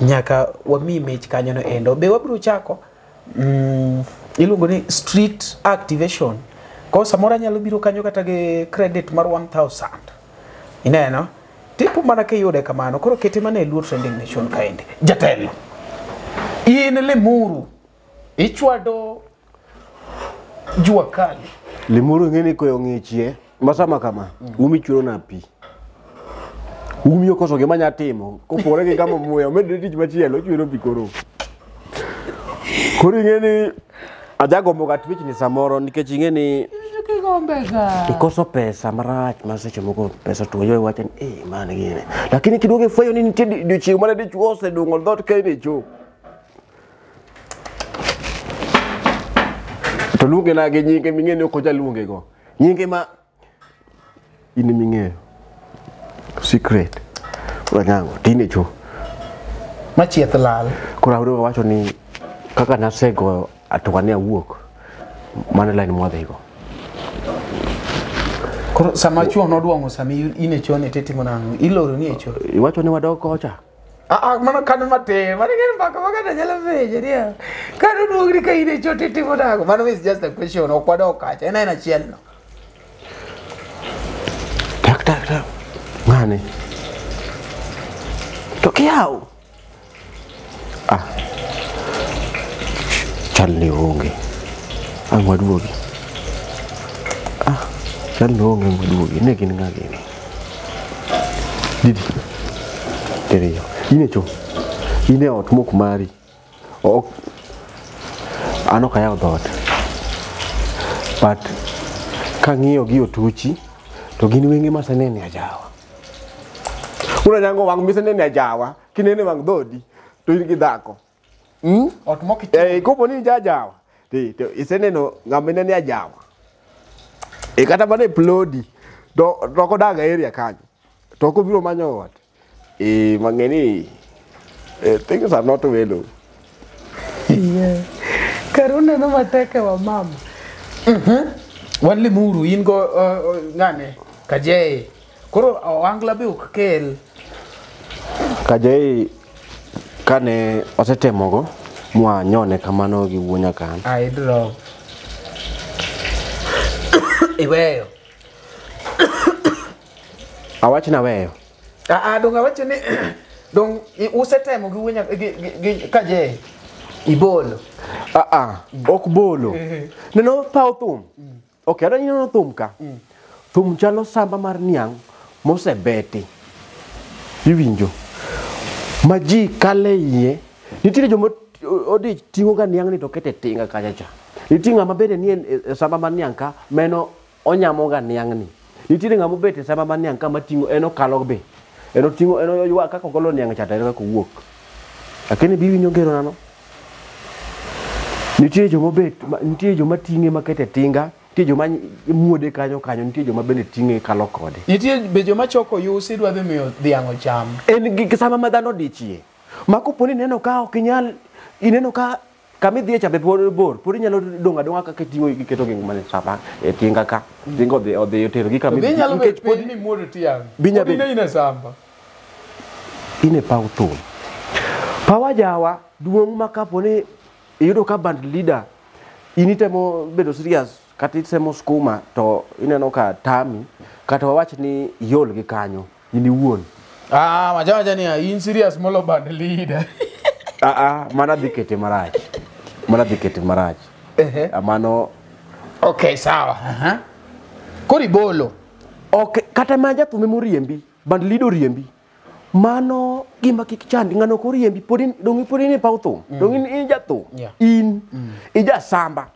nyaka wami image kanyo no endo be wabro chako iluongo ni street activation ko samora nyalo biro kanyo kata ge credit mar 1000 ineno tipo mana ke yude kamano koro kete mane Luo Trending Nation kaende jatelo in le muru Ichwado jua kali. Limuru ngeni koyo ngichie. Masama kama. Umi chulo na pi. Umi okoso gima nyatimo. Kopore ke kama muya. Omedre tich machielo chulo pi koro. Kuri ngeni ajago moga twitch ni samoro nikech ngeni ikoso pesa marach maseche moko pesa to yo wachen mane gine. Lakini kidogo fweyo ni nitie diochieng mane dichuo osedongo dot kene cho. To luonge na ge nyinge ming'eni ok oja luonge go. Nyinge ma ini ming'eyo. Secret. Wanyango tine cho. Machieth lal. Kora udo wacho ni kaka nasego atwane awuok. Mane line modhe go. Koro sama chuo noduongo sami ine chone tetimo nango. Iloro ni echo. Iwacho ni wadok kocha. Mano kano mate, mano ngene baka baka nyalo veje dia. Kano duogri ka ine chote timo nango. Mano is just a question okwado kacha. Ena chiel no. Tak. Ngane. Tokiao. Chal onge. Angwaduogi. Chal onge angwaduogi. Ne gin ngagi. Didi. Tereyo. Ine cho. Ine ot mok mari. Ok. Ano kaya dot. But kang'iyo gi otuchi to gin wenge masenene ajawa. Una nyango wang misenene ajawa. Kinene wang dodi. To in gi dhako. Ot moki. Kopo ni jajawa. To iseneno ngamene ni ajawa. Kata bane plodi. To kodaga area kanyo. To ko biro manyo ot. Mangeni things are not well. Yeah. Karuna no mateke wa mama. Wanli muru ingo ngane kaje. Koro wangla be ukel. Kaje kane osetemogo mwa nyone kamano gi wuonya kan. Ai dro. Iweyo. Awach na weyo. Dong awacho ni dong usetemo gi wuonya gi kaje. Ibolo. Ok bolo. Neno pao thum. Okay, adani neno thum ka. Thum chalo samba mar niang mosebeti. Iwinjo. Maji kale iye. Nitiere jomo odi tingo ga niang ni to kete tinga kacha cha. Nitinga mabede ni samba mar niang ka meno onyamo ga niang ni. Nitiere ngamo bete samba mar niang ka matingo eno kalo be. Eno tingo eno ywa ka kokolo niang cha tere ko wuok. Lakini biwinjo ngero nano. Nitie joma tinge makete tinga, nitie joma muode kanyo, nitie joma bende tinge kalo kode. Nitie be joma choko yusi dwa dhi miyo dhiang' cham. En gi sama madhano dichie. Mako poni neno ka ok inyal, ineno ka kami dhie chabe bor, poni nyalo donga ka ketingo iketo gi mane sapa e tinga ka. Tingo odhi otero gi kami. Be nyalo bet poni ni muodo tiang'. Binya be ina samba. Ine pau thum. Pawajawa duong maka poni iyudo ka band leader initemo bedo serious kata itemo skuma to ineno ka tami kata wawach ni yol gi kanyo ini wuon. Majaja ni in serious molo band leader. Mana dikete marach. Amano. Okay, sawa. Kori bolo. Okay, kata maja tume moriembi, band leader riembi. Mano gima kikichandi ngano koriembi podin dongi podin e pautum. Dongi in jatu. In ija samba.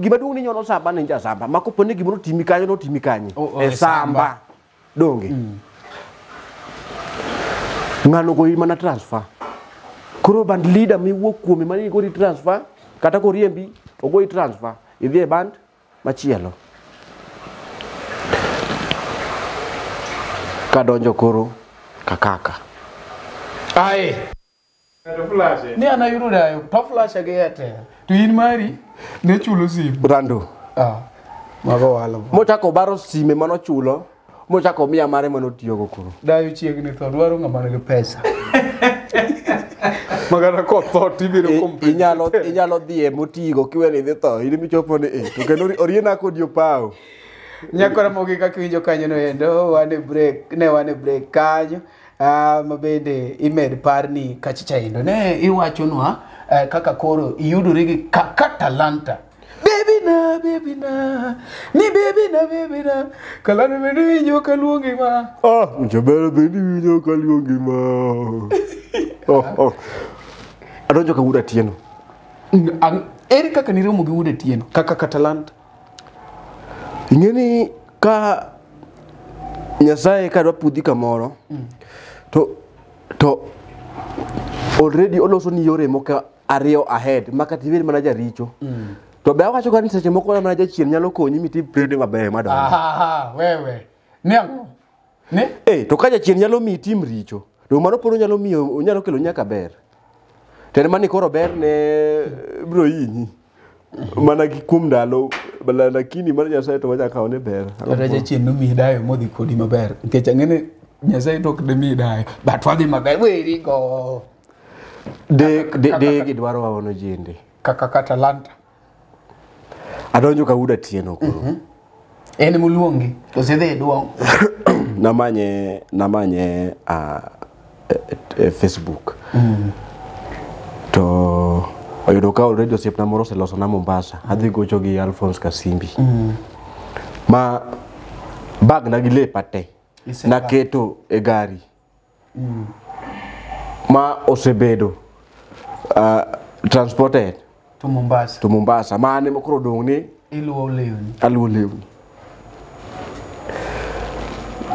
Gima dungu ni nyono samba ni ija samba. Mako pone gima no timikanyo no timikanyi. Samba. Dongi. Ngano ko mana transfer. Kuro band leader mi wuok kuome mani ko ri transfer kata ko riembi ogo i transfer. Idhi e band machielo. Kadonjo koro kakaka. Ai. Ni anayudo dayo. To flash agete. To in mari ne chulo simu. Rando. Mago walo. Mochako baro sime mano chulo. Mochako miya mare mano tiyogo koro. Dayo chiegni to dwaro ngama nigi pesa. Magana ko to tibiro kompe. Inyalo dhie motigo kiweni dhi to. Ini michopo ni to kendo oriena kodi opao. Nyakora mogi kaka winjo kanyo no endo wane break kanyo. Mabende imed parni kachicha endo ne iwachonwa kaka koro iyudori gi kaka talanta. Baby na, ni baby na, kalani bende winjo kaluongi ma. Jabera bende winjo kaluongi ma. Adonjo ka Wuod Atieno. Ere kaka niromo gi Wuod Atieno, kaka talanta. Ing'eni ka Nyasaye kadwa pudhi kamoro, to already oloso ni yore moko ariyo ahead, makati ibed mana jaricho. To be awacho ka ni seche moko mana jachien nyalo konyi mitim prede maber madongo. Wewe. Niang'. Ne? To ka jachien nyalo mi tim richo, to mano pod onyalo kelo nyaka ber. Tere mani koro ber ne bro hinyi. Mana gi kuom ndalo, lakini mar Nyasaye to wacha kaone ber. Kata jachien no mi dayo modhi kodi maber. Nikech ang'ene Nyasaye tok de mi dayo. But wadhi maber. Weri go. De gidwaro wawono jende. Kaka talanta. Adonjo ka Wuod Atieno koro. En muluongi. To sedhe duong'. Namanye Facebook. To oyudo ka already osiepna moro oseloso na Mombasa. Adhi gocho gi Alphonse Kasimbi. Ma bag na gi lepa te. Naketo e gari. Ma osebedo transported to Mombasa. Mane mokro dong ni iluwo lewni. Aluwo lewni.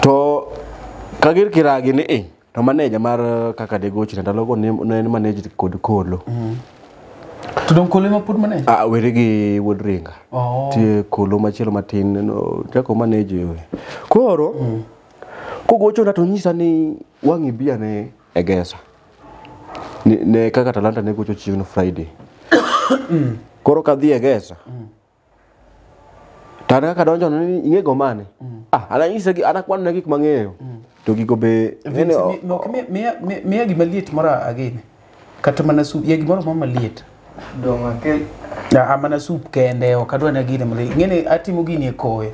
To kagir kiragi ni to manager mar kaka de gochi ndalo go ne manage kod Kolo. To dong Kolo ma pud manage? Were gi Wuod Ringa. Tie Kolo machielo matin no jako manage we. Koro kogocho na to nyisa ni wangi bia ne egesa. Ne kaka talanta ne gocho chieng' no Friday. Koro kadhi egesa. Tana kaka donjo ni ingego mane? Ana nyisa gi ana kwan na gik mang'eyo. To gigo be miya gima liet mara agine. Kata mana sup ya gimoro mama liet. Donga kel. Mana sup kende o kadwa na gine mali. Ngene atimo gini e koe.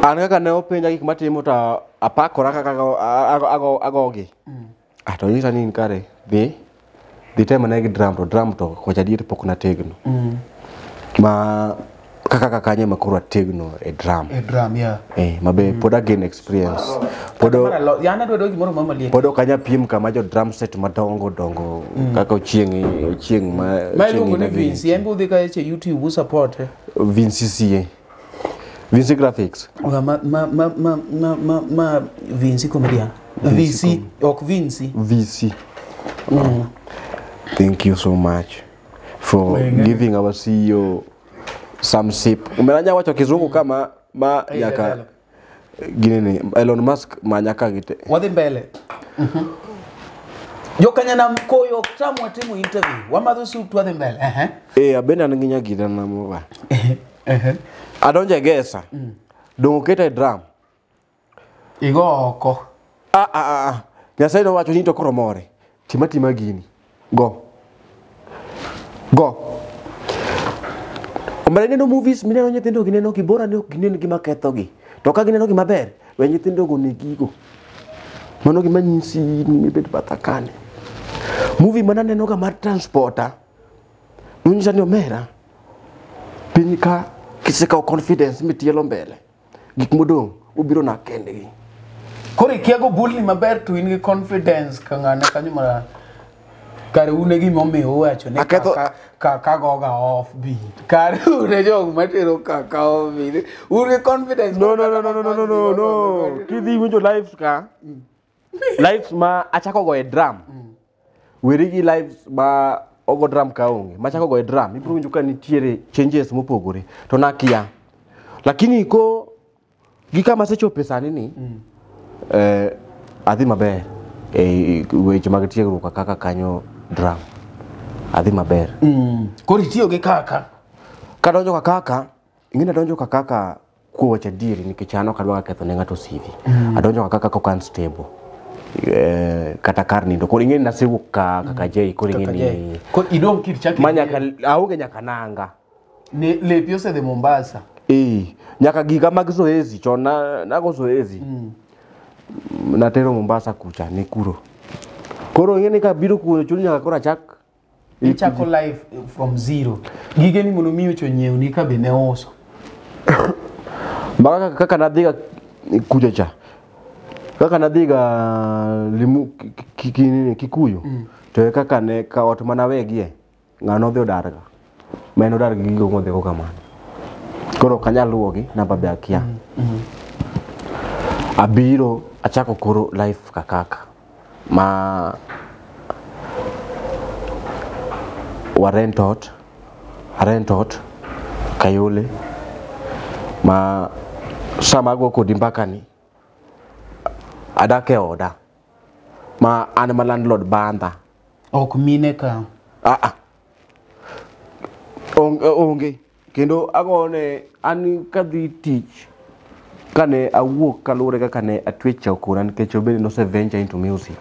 An kaka ne openja gik matimo ta apakora kaka agogi. To nyisa ni kare dhi tema na gi drum to kocha diet pok na tegno. Ma kaka kanye makoro tegno e drum. Yeah. Mabe poda gain experience. Podo yana do gimoro mama liet. Podo kanya piem kama jo drum set madongo kaka chieng ma lungo ni Vinci embo dhi ka YouTube support Vinci Vinci Graphics. Vinci comedian. VC ok Vinci. VC. Thank you so much for giving our CEO some sip. Umelanya wacho kizungu kama yaka ginene Elon Musk manyaka gite. Wadhi mbele. Jokanya na mkoyo tamu atimu interview. Wamadho sup wadhi mbele. Abenda nginya gida na moba. Adonje gesa. Dongo keta drum. Igo oko. Nyasaye no wacho ni to koromore. Timatima gini. Go. Omare neno movies mineno nyithindo gineno kibora ne ok gineno gima kethogi. To ka gineno gima ber, we nyithindo go negigo. Mano gima nyisi ni bed batakane. Movie mananeno ga mar transporter. Nunyisa ni omera. Piny ka kiseka confidence mitielo mbele. Gik modong ubiro na kendegi. Kori kiago bulli maber to in gi confidence kangane kanyo mara kare une gi momiyo wacho ne ka goga off beat. Kare une jog matero kaka off beat. Une confidence. No. Kidhi winjo lives ka. Lives ma achako go e drum. Weri gi lives ma ogo drum ka onge. Machako go e drum. Ibiro winjo ka nitiere changes mopogore. To nakia. Lakini ko gika masecho pesani ni adhi maber. Weche mag tiegruok kaka kanyo drum. Adhi maber. Kori tiyo gi kaka. Kadonjo kaka, ingine donjo kaka kuocha diri nikech ano kadwa ketho ne ngato CV. Adonjo kaka ko stable. Kata karni ndo kori ingine nasiwu kaka J kori ingine. Ko idong kit chake. Manyaka aonge nyaka nanga. Ne lepio se de Mombasa. Nyaka giga mag zoezi chona nago zoezi. Natero Mombasa kucha ni kuro. Koro ngene ka biro kuno chul nyaka kora chak. Ichako life from zero. Gige ni mono miyo chonyeo ni ka be ne oso. Maka kaka nadhiga kuja cha. Kaka nadhiga limu Kikuyu. To kaka ne ka ot mana wegie. Ngano dhi odarga. Meno darga gigo ngodhe ko kamano. Koro kanyal luogi namba be akia. Abiro achako koro life kakaka. Ma warentot Kayole ma sama go kodi mbaka ni adake oda ma an ma landlord banda ok mine ka onge kendo agone an kadhi tich kane awuok kalure kaka ne atwecha okura nikech obedi no se venture into music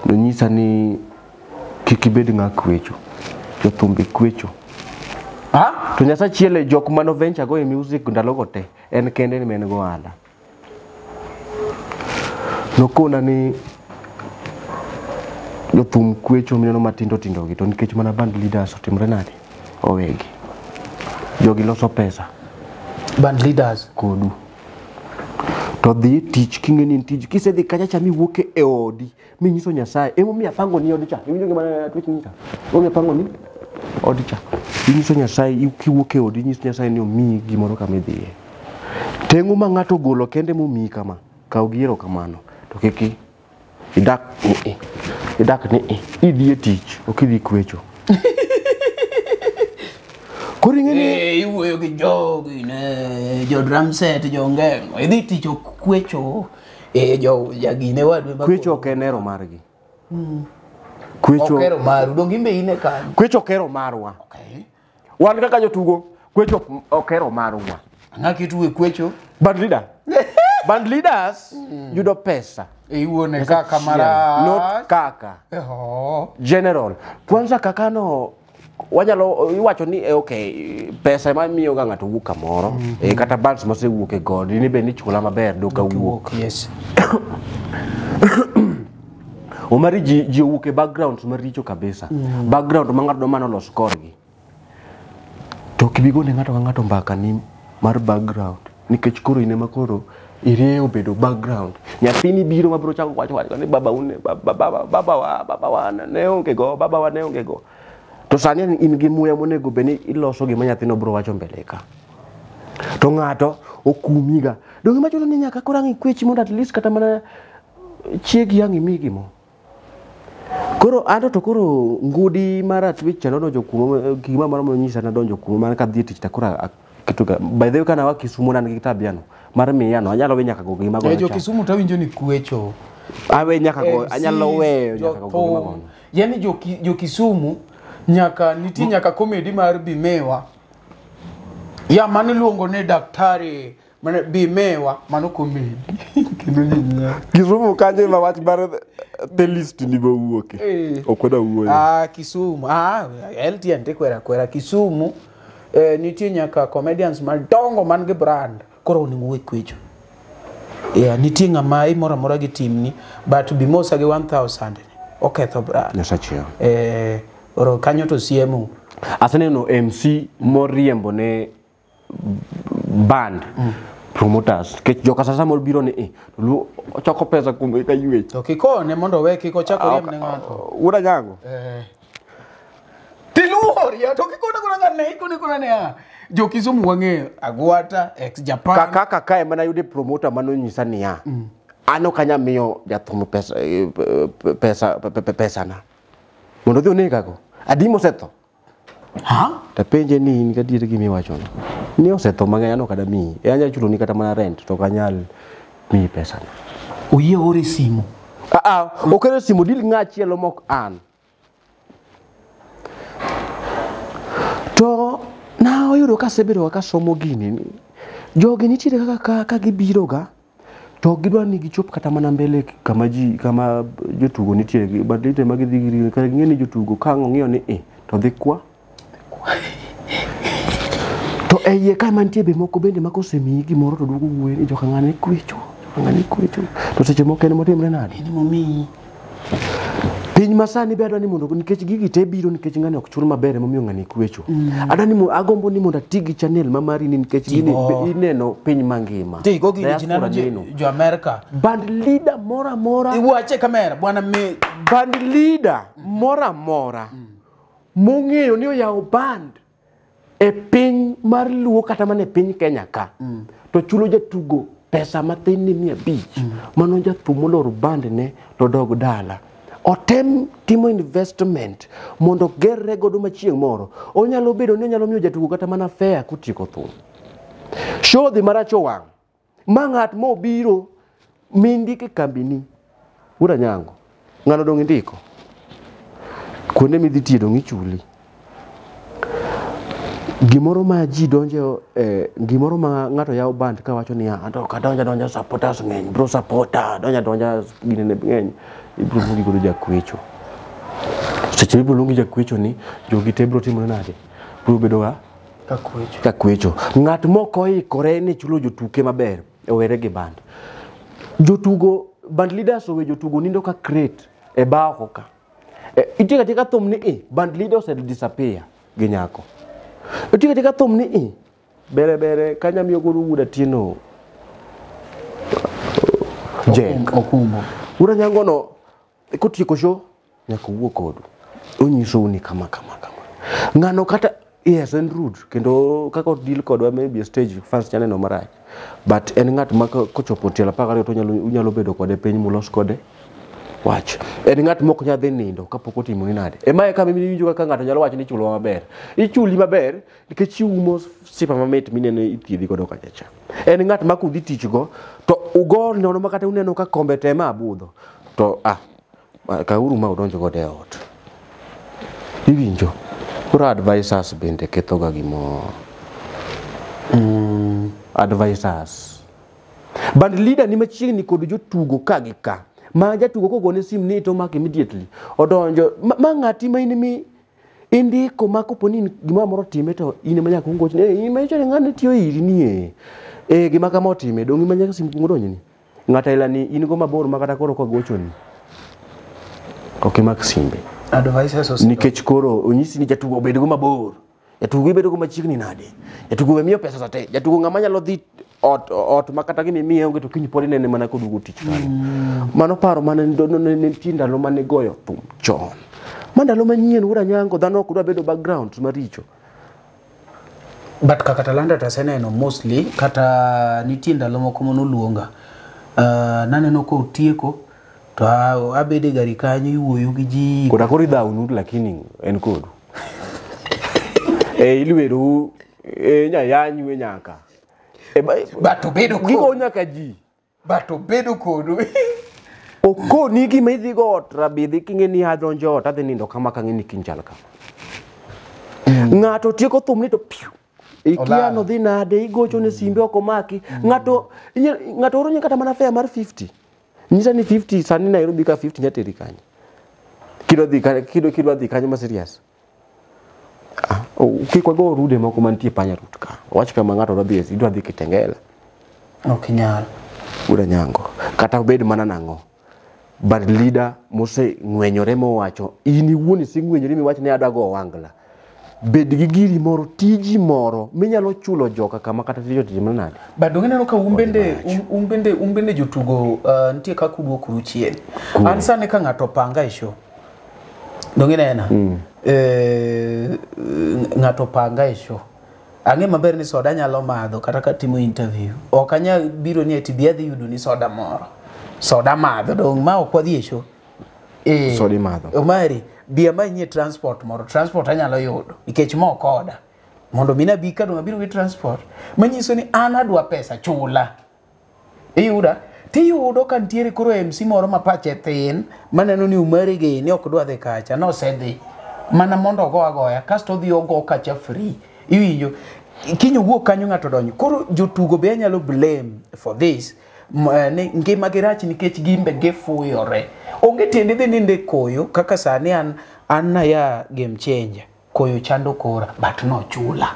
no nyisa ni kikibedi ngakwecho jothumbi kwecho to nyasa chiele jok mano venture go e music ndalogo te en kende ni men go ala nokona ni jothum kwecho mineno matindo gi to nikech mana band leaders otimre nade owegi jogi loso pesa band leaders kodu to dhi tich kingeni tich kisedhi kacha chami wuoke e odi minyiso Nyasaye emo mi apango ni odi cha winjo gima twich nyita o apango ni odi cha minyiso Nyasaye kiwuoke odi nyiso Nyasaye ni omi gimoro kamidhiye tengu ma ngato golo kende momi kama kaw giero kamano to kiki idak ni idhi e tich okidhi kwecho Koringeni iwuoyo gi jogi ne jo drum set jo ngengo idhi tich kwecho jo jagine wadwe kwecho kenero margi kwecho okero maru dongi mbe ine kan kwecho kero marwa wan kaka jotugo kwecho okero marwa ngaki tuwe kwecho band leaders yudo pesa iwuone kaka mara not kaka general kwanza kakano wanyalo iwacho ni okay pesa ma miyo ga ngato wuka moro kata bands ma se wuke god ni be ni chula maber doka wuok yes omari ji wuke background maricho kabisa background ma ngato mano los korgi to kibigo ne ngato mbaka ni mar background nikech koro ine makoro ireo bedo background nyathini biro mabro chako wacho ni baba wa ne onge go to sani in gi muya monego beni iloso gima nyathino bro wacho mbele ka to ngato okumiga donge machulo ni nyaka korangi kwechi mondo at least kata mana chiegi yangi migi mo koro ando to koro ngudi mara twitch no donjo kuma gima mara monyisa na donjo kuma man ka dhieti ta kora kituga by the way kana wakisumu nan gi tabiano mar miyano anyalo we nyaka go gima go jo Kisumu to winjo ni kwecho awe nyaka go anyalo we nyaka go gima go yani jo Kisumu nyaka niti nyaka comedy mar Bimewa ya mani luongo ne daktari mane Bimewa mano comedy Kisumu kanje ma wach bar the list ni bo wuoke okoda wuoyo Kisumu LTN te kwera Kisumu niti nyaka comedians madongo man gi brand koro ni wuok kwecho niti ngama imora gi team ni but Bimosa gi 1000 oketho brand nasachio oro kanyo to siemu aseneno MC moriembo ne band promoters ke joka sasa mor biro ni lu choko pesa kumbe ka yue to kikone mondo we kiko chako riem ne ngato ura nyango tiluor ya to kikone kuna ngane ikone kuna ne jo Kisumu wange Agwata ex Japan kaka kae mana yude promoter mano nyisa ni ya ano kanya miyo jathumu pesa na mondo dhi onega go adimo seto ta penje ni kadiere gimi wacho ni osetho mang'eny kada mi anya chulo ni kata mana rent to kanyal mi pesa na oye ore simu okere simu dil ng'achielo mok an to na oyudo ka sebedo ka somo gini jogi nitiere kaka gibiro ga to gidwa ni gichop kata mana mbele kama jotugo nitiere badite magidhigiri ka ng'eni jotugo ka ng'iyo ni to dhi kwa to eye ka mantie be moko bende makosemi gimoro to duogo wuoyo ni joka ng'ane kwecho to seche moko en motimre nade ni momi Piny masani be adwani mondo nikech gigi te biro nikech ng'ani ok chul maber momiyo ng'ani kwecho. Adwani agombo ni mondo atigi channel mamari ni nikech gini ineno piny mangima. Tigo gini jineno jo America. Band leader mora. Iwache kamera bwana me Band leader mora. Mong'eyo ni oyawo band e piny mar Luo kata mana e piny Kenya ka. To chulo jatugo pesa mathin ni 500. Mano jathum moloro band ne to dog dala. Otem timo investment mondo gerre godo machieng' moro. Onyalo bedo ni onyalo miyo jatugo kata mana fare kutieko thum. Show dhi maracho wang'. Ma ng'at mobiro mindike kambini. Ura nyango. Ng'ano dong' indiko. Kuonde midhi tiyo dong' ichuli. Gimoro ma ji donjo gimoro ma ng'ato yawo band ka wacho ni donja supporters ng'eny bro supporter donja ginene ng'eny ibro luongi godo jakwecho. Seche ibro luongi jakwecho ni jogi te bro timo nade bro bedo ga kakwecho. Ng'at moko ikore ni chulo jotuke maber owere gi band. Jotugo band leaders owe jotugo nindo ka crate e bao ka. Itika tika thum ni band leaders disappear gi nyako. Itika thum ni bere kanya miyo goru wuda tino Jek okumbo. Ura nyango no kotieko show nyaka wuo kodu. Onyiso ni kama. Ng'ano kata yes and rude kendo kaka deal kodwa maybe stage fans chane no marach. But en ng'at ma kochopo tiela paka to nyalo bedo kode piny mulos kode. Wach. En ng'at moko nyadhi nindo kapok otimo ni nade. Ema ka mimi winjo kaka ng'ato nyalo wacho ni chulo maber. Ichuli maber nikech umo sipa mamit mineno ithiedhi godo kachacha. En ng'at ma kudhi tich go to ugo nono makata uneno ka kombe tema abudho. To ka uru ma udonjo godo e ot. Iwinjo. Kura advisors bende ketho ga gimoro. Advisors. Band leader ni machiegni kod jotugo ka gi ka. Ma jatugo kogone sim ni to mak immediately. Odonjo ma ng'ati ma inimi indiko ma koponi gima moro time to ine ma nyaka ungoch in ma icho ng'ani tiyo iri ni gima kama otime dong ma nyaka sim kungodonyo ni. Ng'ata ila ni in go mabor makata koro kogocho ni. Ok mak simbe. Advisors also. Nikech koro onyisi ni jatugo bedo go mabor. Jatugo bedo go machiegni nade. Jatugo miyo pesa sate. Jatugo ng'ama nyalo dhi ot makata gimi miye onge to kiny podi nene mana kodugo tich kanyo. Mano paro mane ne ndalo mane goyo thum chon. Mandalo manyien ura nyango dhano ok dwa bedo background maricho. But kaka Talanta taseneno mostly kata nitie ndalo moko monoluonga. Naneno ko utieko to abede gari kanyo iwuoyo gi ji. Koda kori dhaunu lakini en kodu. Ilweru nyayanyu nyaka. Bato bedo kodu. Gigo nyaka ji. Bato bedo kodu. Oko nigi maidhi go ot rabidhi kinge ni adonjo ot adhi nindo kama kang'eni kinchal kama. Ng'ato tieko thum ni to piu. Ikia no dhi nade igocho ne simbe oko maki. Ng'ato oro nyaka mana fare mar 50. Nyisa ni 50 sani Nairobi ka 50 nyateri kanyo. Kido dhi kanyo ma serious. Kikwa go rude moko mantie panya rut ka. Wach kama ng'ato dhi idwa dhi Kitengela. Ok nyal. Ura nyango. Kata obed mana nango. Band leader mose ng'wenyore mowacho in iwuon ising'wenyore miwach ne adago wangla. Bed gi giri moro tiji moro minyalo chulo joka kama kata tiyo timo nade. Badonge neno ka umbende jotugo nitie ka kuduokoru chien. An sane ka ng'ato panga e show. Donge nena. Ng'ato panga e show. Ang'e maber ni soda nyalo madho kata ka timo interview. Ok anya biro ni ati bi adhi yudo ni soda moro. Soda madho dong ma ok wadhi e show. Soda madho. Omari bi ama nye transport moro. Transport anyalo yudo nikech mo koda. Mondo mina bi ka dong abiro gi transport. Manyiso ni an adwa pesa chula. Iyuda tiyudo ka ntiere koro MC moro ma pache thin maneno ni Umari ge ni ok dwa dhi kacha no sedhi. Mana mondo go agoya kasto dhi ogo kacha free. Iwinjo kinyo wuok kanyo ng'ato donyo. Koro jotugo be anyalo blame for this. Ngima gi rach nikech gimbe gefuyore. Onge tiende dhi ninde koyo kaka sani an na ya game changer. Koyo chando kora but no chula.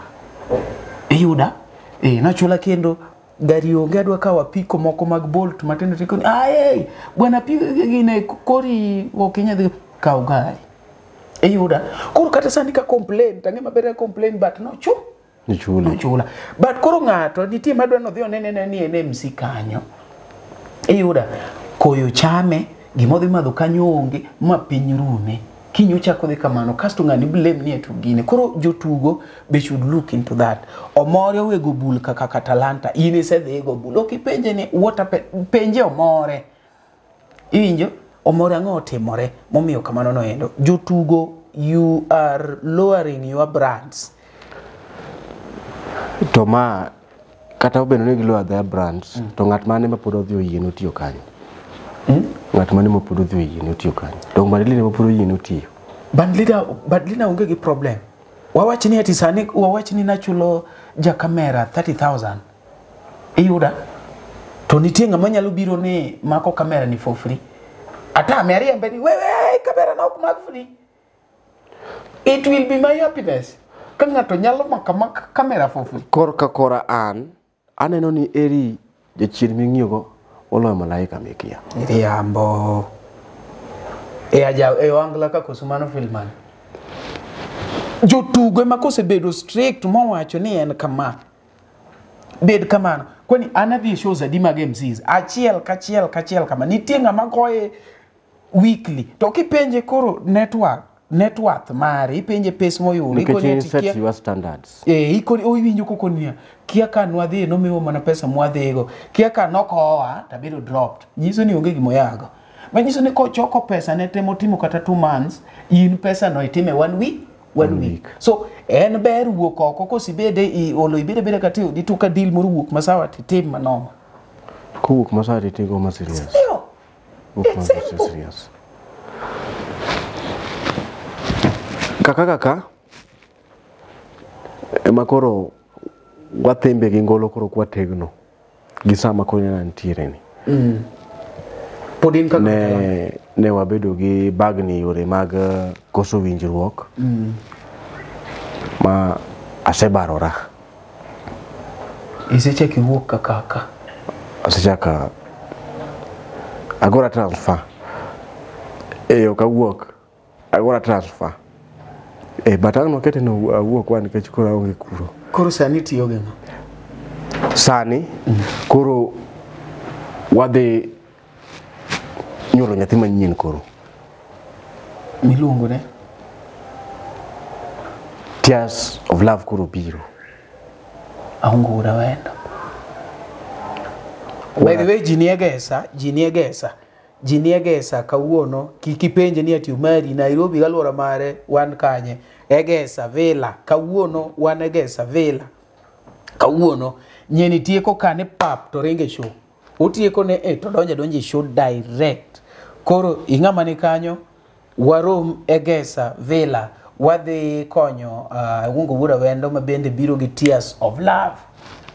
Iyuda? No chula kendo gari onge adwa kawa piko moko mag bolt matendo tiko ni bwana piko gine kori okinya dhi kaw gari. Iyuda. Koro kata sani ka complain, tangi maber complain but no chu. Ni chula. No chula. But koro ng'ato nitie madwa no dhi onene ni ene MC kanyo. Iyuda. Koyo chame, gimodhi madho kanyo onge, ma piny rune. Kinyo chako dhi kamano, kasto ng'ani blame ni etu gine. Koro jotugo, they should look into that. Omore wego bul kaka Atalanta, ine se dhego bul. Oki penje ni, penje omore. Iwinjo, omore ang'o otimore, momiyo kamano noendo. Jotugo, you are lowering your brands. To ma, kata obeno ni gilower their brands, to ng'at mane ma pod odhi oyie notiyo kanyo. Ng'at mane ma pod odhi oyie notiyo kanyo. To Bandlida ma pod oyie notiyo. Bandlida onge gi problem. Wawach ni ati sani, wawach ni nachulo ja kamera 30,000. Iyuda. To nitie ng'ama nyalo biro ni mako kamera ni for free. Ata meriembe ni wewe kamera na ok mag free. It will be my happiness. Ka ng'ato nyalo maka kamera for free. Kora aneno ni eri jachien ming'iyogo oloyo malaika mekia. Riambo. Wangla ka kosumano filman. Jotugo ema kosebedo strict mowacho ni en kama. Bed kamano. Kwani anadhi shows adi mag MCs. Achiel kama. Nitie ng'ama goye weekly. To kipenje koro net worth mari, ipenje pes moyuri. Ikoni set your standards. Ikoni oiwinjo kokonia. Kia ka nwadhi no miwo mana pesa mwadhigo. Kia ka nokoa tabedo dropped. Nyiso ni onge gimoyago. Manyiso ni kochoko pesa ne timo kata 2 months, in pesa no itime 1 week. So en ber wuok oko kosibede olo ibede kati dituka deal moro wuok masawa titim manoma. Ko wuok masawa titigo ma serious. It's serious. Kaka ema koro wathembe gi ngolo koro kwa tegno gi sama konya ntiere ni. Podin kaka ne wabedo gi bagni yore mag koso winjruok. Ma asebarora. Iseche ki wuok kaka. Asechaka agora transfer. Oka wuok. Agora transfer. Batang no kete no wuok wan kech koro onge kuro. Koro sani tiyo geno. Sani koro wadhi nyuolo nyathi manyien koro. Miluongo ne Tears of Love koro biro. Aungura wendo. By the way, jiniegesa kawuono kikipenje ni ati umari Nairobi galwora mare wan kanye egesa villa kawuono wan egesa villa kawuono nyeni tieko kane pap to ringe show utieko ne to donje show direct koro ing'ama ni kanyo warom egesa villa wadhi konyo Ungo Bura Wendo ma bende biro gi Tears of Love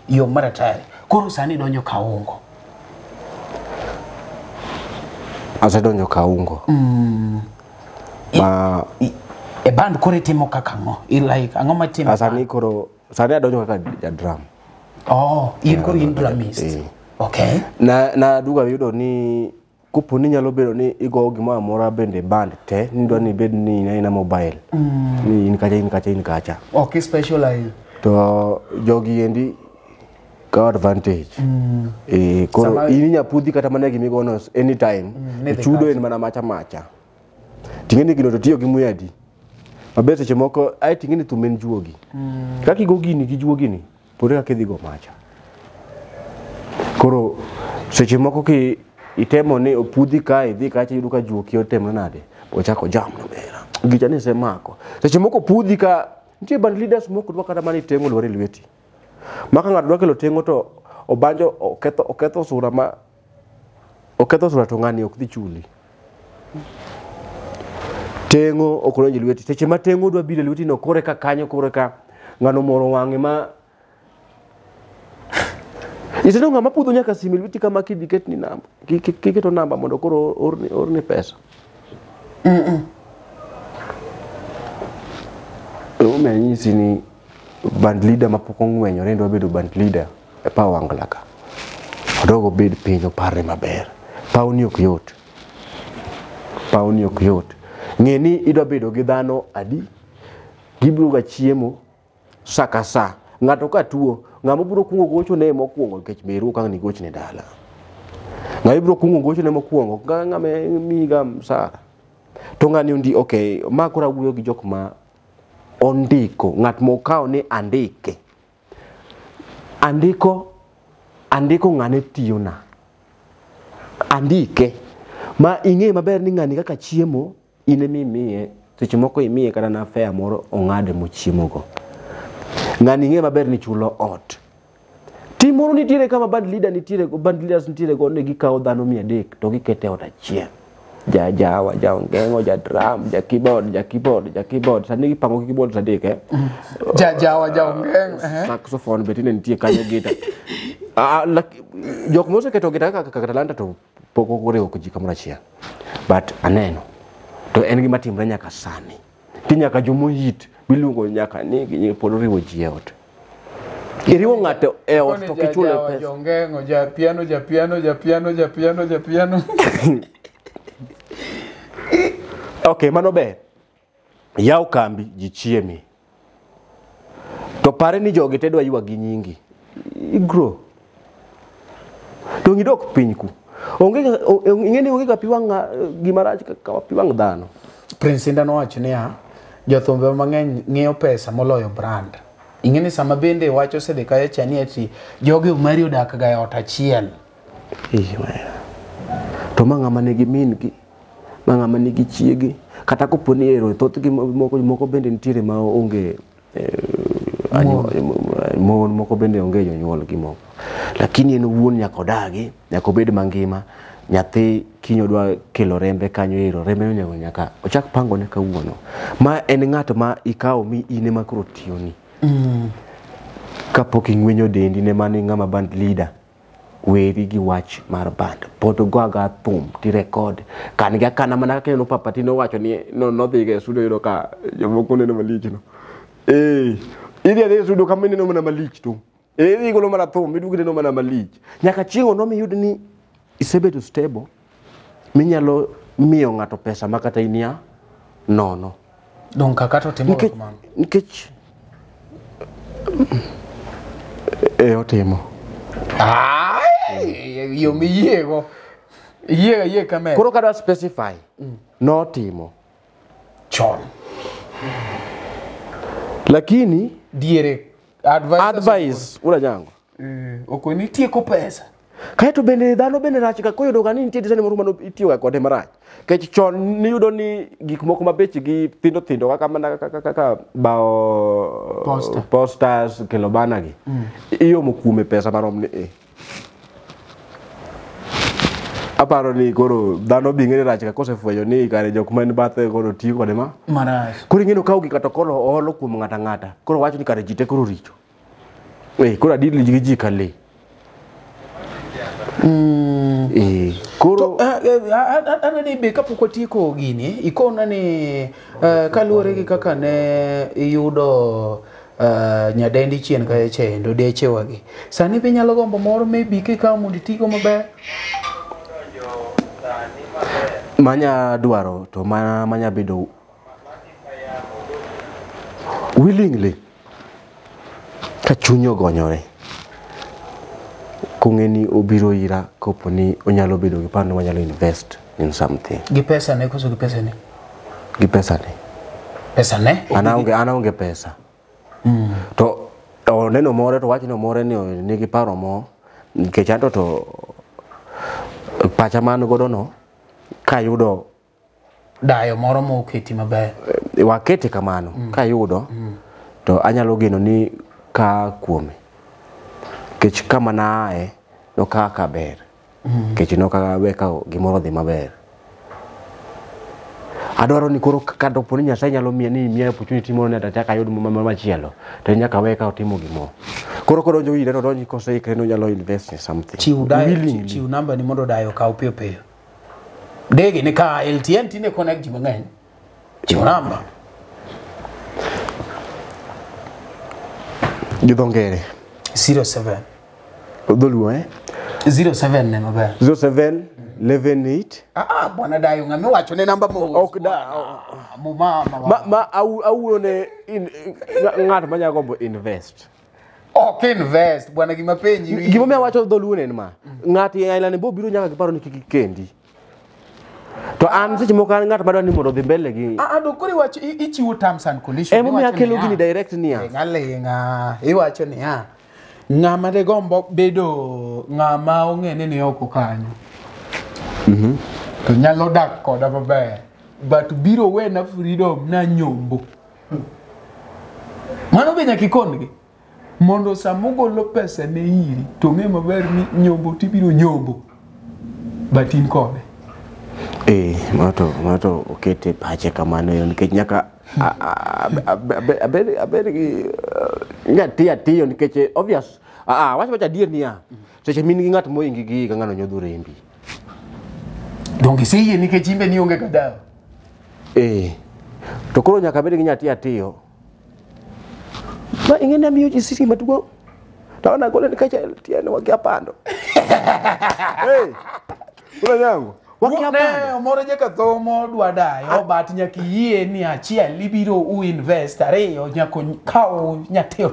yo maratari koro sani donjo kaungo. Asedonjo kaungo. E band kore timo kaka ngo. Like ango matimo. Asani koro sani adonjo kaka ja drum. In koro in drumist. Okay. Na duga yudo ni kupo ni nyalo bedo ni igo gima amora bende band te ni ndo ni bed ni na mobile. Ni in kacha. Okay, specialize. To jogi endi ka advantage. Koro ini nyapudhi kata mana gimigono anytime. Chudo en mana macha. Tingeni gino to tiyo gi muyadi. Maber seche moko ai tingeni tumen juogi. Kaka igo gini gi juogi ni, pore kaka idhi go macha. Koro seche moko ki itemo ni opudhi ka idhi kacha yudo ka juoki otemo nade. Ochako jam no bera. Gicha ni semako. Seche moko pudhi ka nitie band leaders moko dwa kata mani tengo lwore lweti. Maka ng'ato dwa kelo tengo to obanjo oketho sura to ng'ani ok dhi chuli. Tengo okronje lweti. Seche ma tengo dwa bile lweti no kore ka kanyo kore ka ng'ano moro wang'e ma Iseno ng'ama pudho nyaka simi lweti kama kidhi ket ni namba. Kiketo namba mondo koro orni pesa. Umenyisi ni band leader mapok ong'wenyore ndo bedo band leader e paw Wangla ka. Odogo bed piny opare maber. Paw ni ok yot. ng'eni idwa bedo gi dhano adi gibiro ga chiemo saka sa ng'ato ka tuo ng'ama biro kungo gocho ne mokuongo nikech meru kang ni gochne dala ng'ama biro kungo gocho ne mokuongo ng'ama miga msara to ng'ani undi okay ma kora wuyo gi jok ma ondiko ng'at mokao ni andike andiko ng'ane tiyona andike ma ing'e maber ni ng'ani kaka chiemo ine mimiye seche moko imiye kata na fare moro ong'ade mo chiemo go ng'ani ing'e maber ni chulo ot timoro nitiere kama band leaders nitiere go ne gikao dhano 300 to gikete ot achiel jawa jaongengo ja drum ja keyboard sani gipango keyboard sadek jawa jaongengo saxophone betine nitie kanyo gita jok mose keto gita kaka talanta to poko gore ko ji kamra chia but aneno to en gima timre nyaka sani ti nyaka jomo hit biluongo nyaka ni polo riwo ji e ot iriwo ng'ato e ot to kichule pesa jaongengo ja piano okay mano be yaw kambi ji chiemi to pare ni jogi tedwa ywa gi nyingi igro to ngidok pinyku ing'eni onge ga piwang gimarach ka piwang dhano Prince Indah nowacho niya jothumbe mang'eny ng'eyo pesa moloyo brand ing'eni sama bende wacho sede kaya chani ati jogi umari odak ga ot achiel to ng'ama nigi min gi ng'ama nigi chiegi kata koponi ero thoth gi moko bende nitiere ma onge mon moko bende onge jonyuol gi moko lakini en wuon nyaka odagi nyaka obed mangima nyathi kinyo dwa kelo rembe kanyo ero rembe nyaka ochak pango ne kawuono ma en ng'at ma ikawo mi ine makro tiyoni kapok ing'wenyo dendi ne mani ng'ama band leader weri gi wach mar band poto go aga thum ti record kan ga kana mana ka no papa ti no wacho ni no dhi ga studio ro ka jomoko neno malich no idi ade studio ka meneno mana malich to idi golo mana thum midugi no mana malich nyaka chiengo no mi yud ni isebedo stable minyalo miyo ng'ato pesa makata inia nono don kaka to timo kamano nikech otimo yo mi yego ye kame koro kada specify no timo chon lakini diere advice ura jango okoni tieko pesa kae to bende dhano bende rach ka koyudo ga ni nitie design moro mano itiyo ga kode marach kech chon ni yudo ni gik moko mabech gi thindo kaka mana kaka bao posters kelo bana gi iyo mokume pesa marom ni aparo ni koro dhano bingere rach ka kosefweyo ni kare jok man bathe koro tiyo kode ma marach koro ingeno kaw gi kata kolo olo kuom ng'ata koro wacho ni kare jite koro richo koro adili ji kale koro ana ni be kapoko tiko gini ikona ni kaluore gi kaka ne yudo nyadendi chien ka chendo deche wagi sani be nyalo gombo moro maybe kika mondo tiko maber manya dwaro to manya bedo willingly ka chunyo gonyore kungeni obiro ira koponi onyalo bedo gi pano manyalo invest in something gi pesa ne koso gi pesa ne ana onge pesa to neno more to wachno more ni nigi paro mo nikech to pacha man godo no kayudo dayo moro mo keti maber wakete kamano kayudo to anyalo geno ni ka kuome kech kama nae no kaka ber kech no kaka beka gimoro dhi maber adwaro ni koro kado poni Nyasaye nyalo miya opportunity moro ne ataka yud machielo to nyaka weka otimo gimo koro donjo ire to donjo kose ikre no nyalo invest in something chiu namba ni mondo dayo ka opio dege ne ka LTN tine connect ji mang'eny chiu namba gidongere 07 Doluo 07 ne maber. 07 118. Bwana Dayo ngame wacho ne namba mo. Ok da. Ma au ne ngat manya gombo invest. Ok invest bwana gima penji. Gima me wacho dholuone ma. Ngati ailane bo biro nyaka giparo ni kikendi. To an seche moko an ngat madwani mondo dhi mbele gi. Do kuri wacho ichiwo terms and conditions. Emo mi akelo gini direct niya. Ngalenga. Iwacho ni ngama de gombo bedo ngama ongene ni oko kanyo. To nyalo dak koda maber. But biro we na freedom na nyombo. Mano be nyaka ikondgi. Mondo samugolo pesa ne iri to ng'e maber ni nyombo tibiro nyombo. But in kode. Mato okete pache kamano yo nikech nyaka abed gi tiyo nikech obvious wacha adier niya seche min gi ng'at moingi gi ng'ano nyodho rembi. Donc iseyie nikech imbe ni onge kadawa. To koro nyaka bed gi nyati atiyo. Ma ingene miyo ji siri matugo. Taona gole nikacha tiene wakiapando. Kuna nyango. Ne moro nyaka thomo dwa dayo but nyaka yie ni achiel libiro u invest ariyo nyako kao nyateo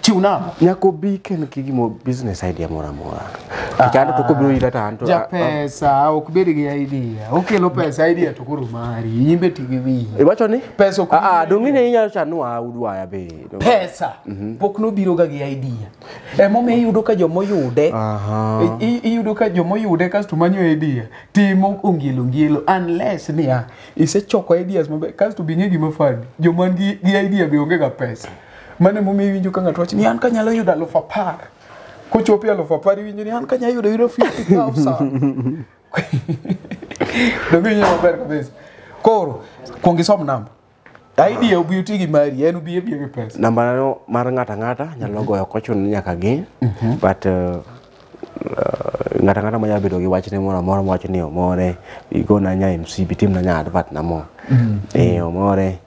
chiunamo nyako biken kigimo business idea mora kichando to kobiro ira tanto ja pesa ok bed gi idea okelo pesa idea to koro mari imbe tigiwi iwacho ni pesa ok dongine inyalo chanua udwa ya be pesa pok no biro ga gi idea mome iyudo ka jomoyude iyudo ka jomoyude kasto manyo idea timo ongielo unless niya isechoko ideas maber kasto binge gima fund joman gi idea be onge ga pesa mane mome winjo ka ng'ato wacho ni an kanyalo yudo 10,000 kochopi 10,000 winjo ni an kanyalo yudo 50,000 donge maber kabisa koro kongisom namba idea ubiuti gi mari en ubiye gi pesa namba no mar ngata nyalo goyo kochun nyaka gi but ngata manya bedo gi wachne moro wacho ni omore igona nya MC bitim na nya advert na mo omore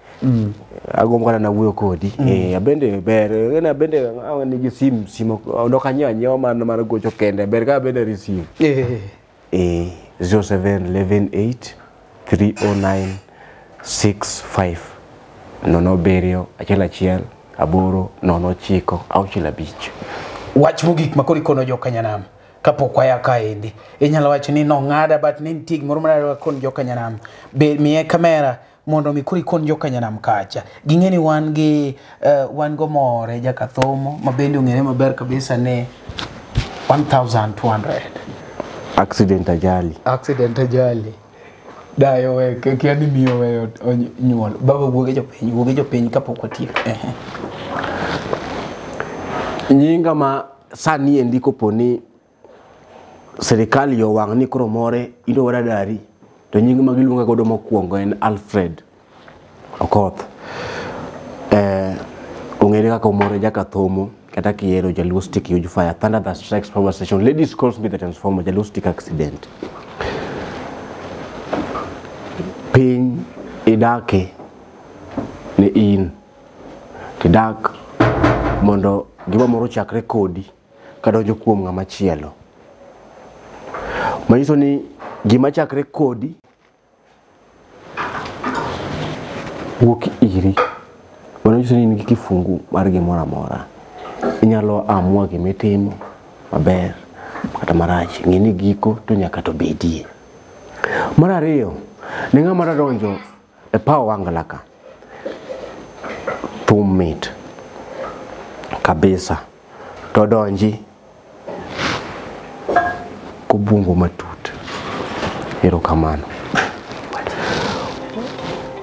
agombo kana na wuyo kodi abende ber na bende ni gi simo ndo kanyo mar gocho kende ber ka bende receive 0718 309 65 nono berio achiel aboro nono chiko auchila bich wach mogik makori kono jo kanyanam kapok waya kaendi inyalo wacho ni no ngada but ni tig moro mar kon jo kanyanam be miye kamera mondo mi kuri kon jo kanyanam kacha gingeni wan go more jaka thomo mabende ongere maber kabisa ne 1200 accident ajali dayo we kiani miyo we nyuol baba wuoge jopiny kapok watiek nyinga ma sani endiko poni serikali yo wang ni koro more indo wada dari to nyinga magiluonga godo mokwongo en Alfred Okoth ongere kaka omore jaka thomo kata kiero Jaluo Stick huge fire thunder that strikes power station ladies calls me the transformer Jaluo Stick accident piny idake ni in tidak mondo gima moro chakre kodi kadonjo kuom ng'ama chielo manyiso ni gima chakre kodi wuok iri manyiso ni in gi kifungu mar gimoro amora inyalo amua gimitimo maber kata marach ng'eni giko to nyaka to bedie mar ariyo ni ng'ama donjo e paw wangla ka thum mit kabisa to donji kubungu matut erokamano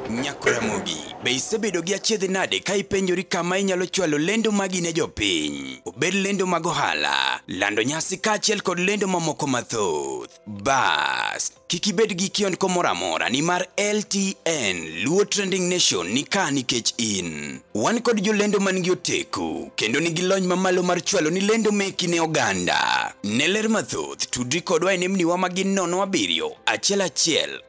Nyakuramogi be isebedo gi achiedh nade ka ipenjori kama inyalo chwalo lendo magi ne jopiny obed lendo mag ohala lando nyasi kaachiel kod lendo mamoko mathoth bas kik ibed gi kionko moro amora ni mar LTN Luo Trending Nation ni ka nikech in wan kod jolendo man gi oteku kendo nigi lony mamalo mar chwalo ni lendo meki ne oganda ne ler mathoth tudri kodwa e nembni wa magin 071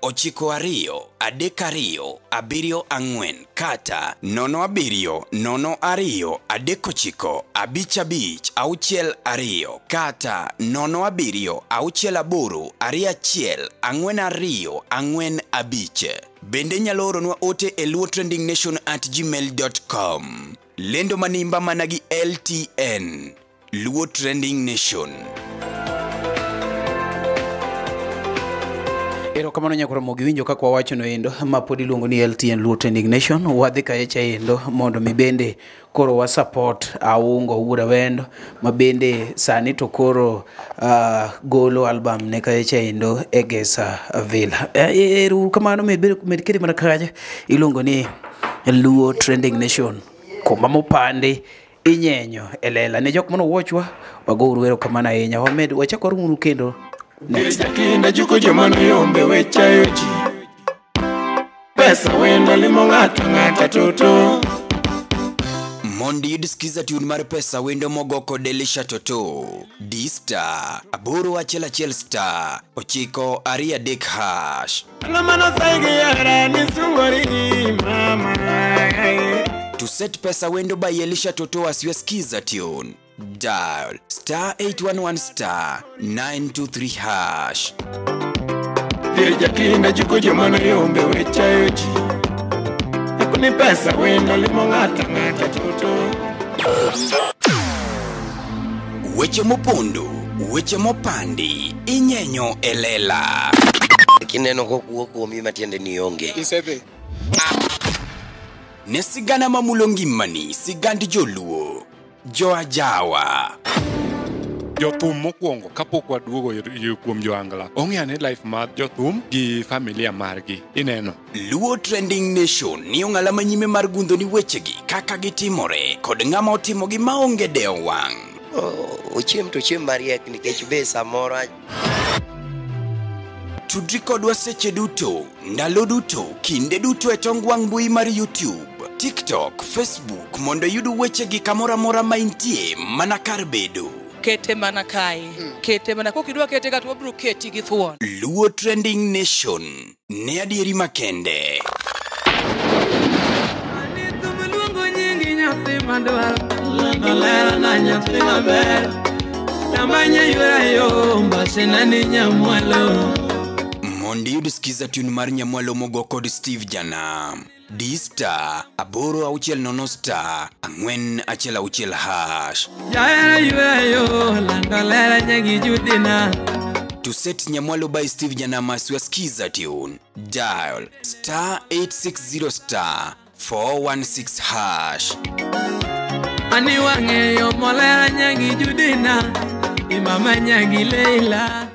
192 070-32-74 kata 070-29-55-62 kata 070-68-21-45. Bende nyalo oronwa ote e luotrendingnation@gmail.com. Lendo manimba managi LTN. Luo Trending Nation. Erokamano nyakora mogi winjo kaka wawacho no endo ma pod iluongo ni LTN Luo Trending Nation. Wadhi kaecha endo mondo mi bende koro wa support Aungo Wuora Wendo ma bende sani to koro golo album ne kaecha endo e Gesa Villa. Erokamano med kiri mana kaja iluongo ni Luo Trending Nation. Kuma mopande inyenyo elela ne jok mano wochwa wagoro erokamano ahinya. Wamed wachakor uru kendo Kinda juko jomano yombe wechayo ji Pesa wendo limo ng'ata toto Mondi yudskiza tune mar pesa wendo mogoko Delisha Toto D-Star aboro achiel star ochiko aria dek hash Alamano saigi yara nisungori mama To set pesa wendo by Elisha Toto as you skiza tune dial star 811 star 923 hash. Kinda juko jomano yombe wechayo ji Ekuni pesa wendo limo ng'ata toto Weche mopondo, weche mopandi, inyenyo elela. Kineno kokuo kuomi matiende ni onge. Isebe. Ne sigana mamulo ngimani, sigand joluo, joajawa. Jothum mokwongo kapok waduogo kuom joangla. Ong'eane life mar jothum gi familia margi. Ineno. Luo Trending Nation ni ong'ala manyime mar gundo ni wechegi kaka gitimore kod ng'ama otimogi maonge deo wang'. Ochiem to chiem mariek nikech be samoro Tudri kodwa seche duto, ndalo duto, kinde duto e tong wang' mbui mar YouTube, TikTok, Facebook mondo yud wechegi kamora mora ma intie mana kar bedo. Kete mana kae. Kete mana kokidwa kete ka to wabro keti gi thuon. Luo Trending Nation ne adieri makende. Lera na nyathi maber Namanya yurayo mbase nani nyamwalo Mondi yud skiza tune mar nyamwalo mogo kod Steve Janam D-Star aboro auchiel nono star 416 hash. Jaera yurayo lando lera nyagi judina To set nyamwalo by Steve Janam as you skiza tune dial star 860 star 416 hash. Ani wangeyo molera nyagi judina Imama nyagi Leila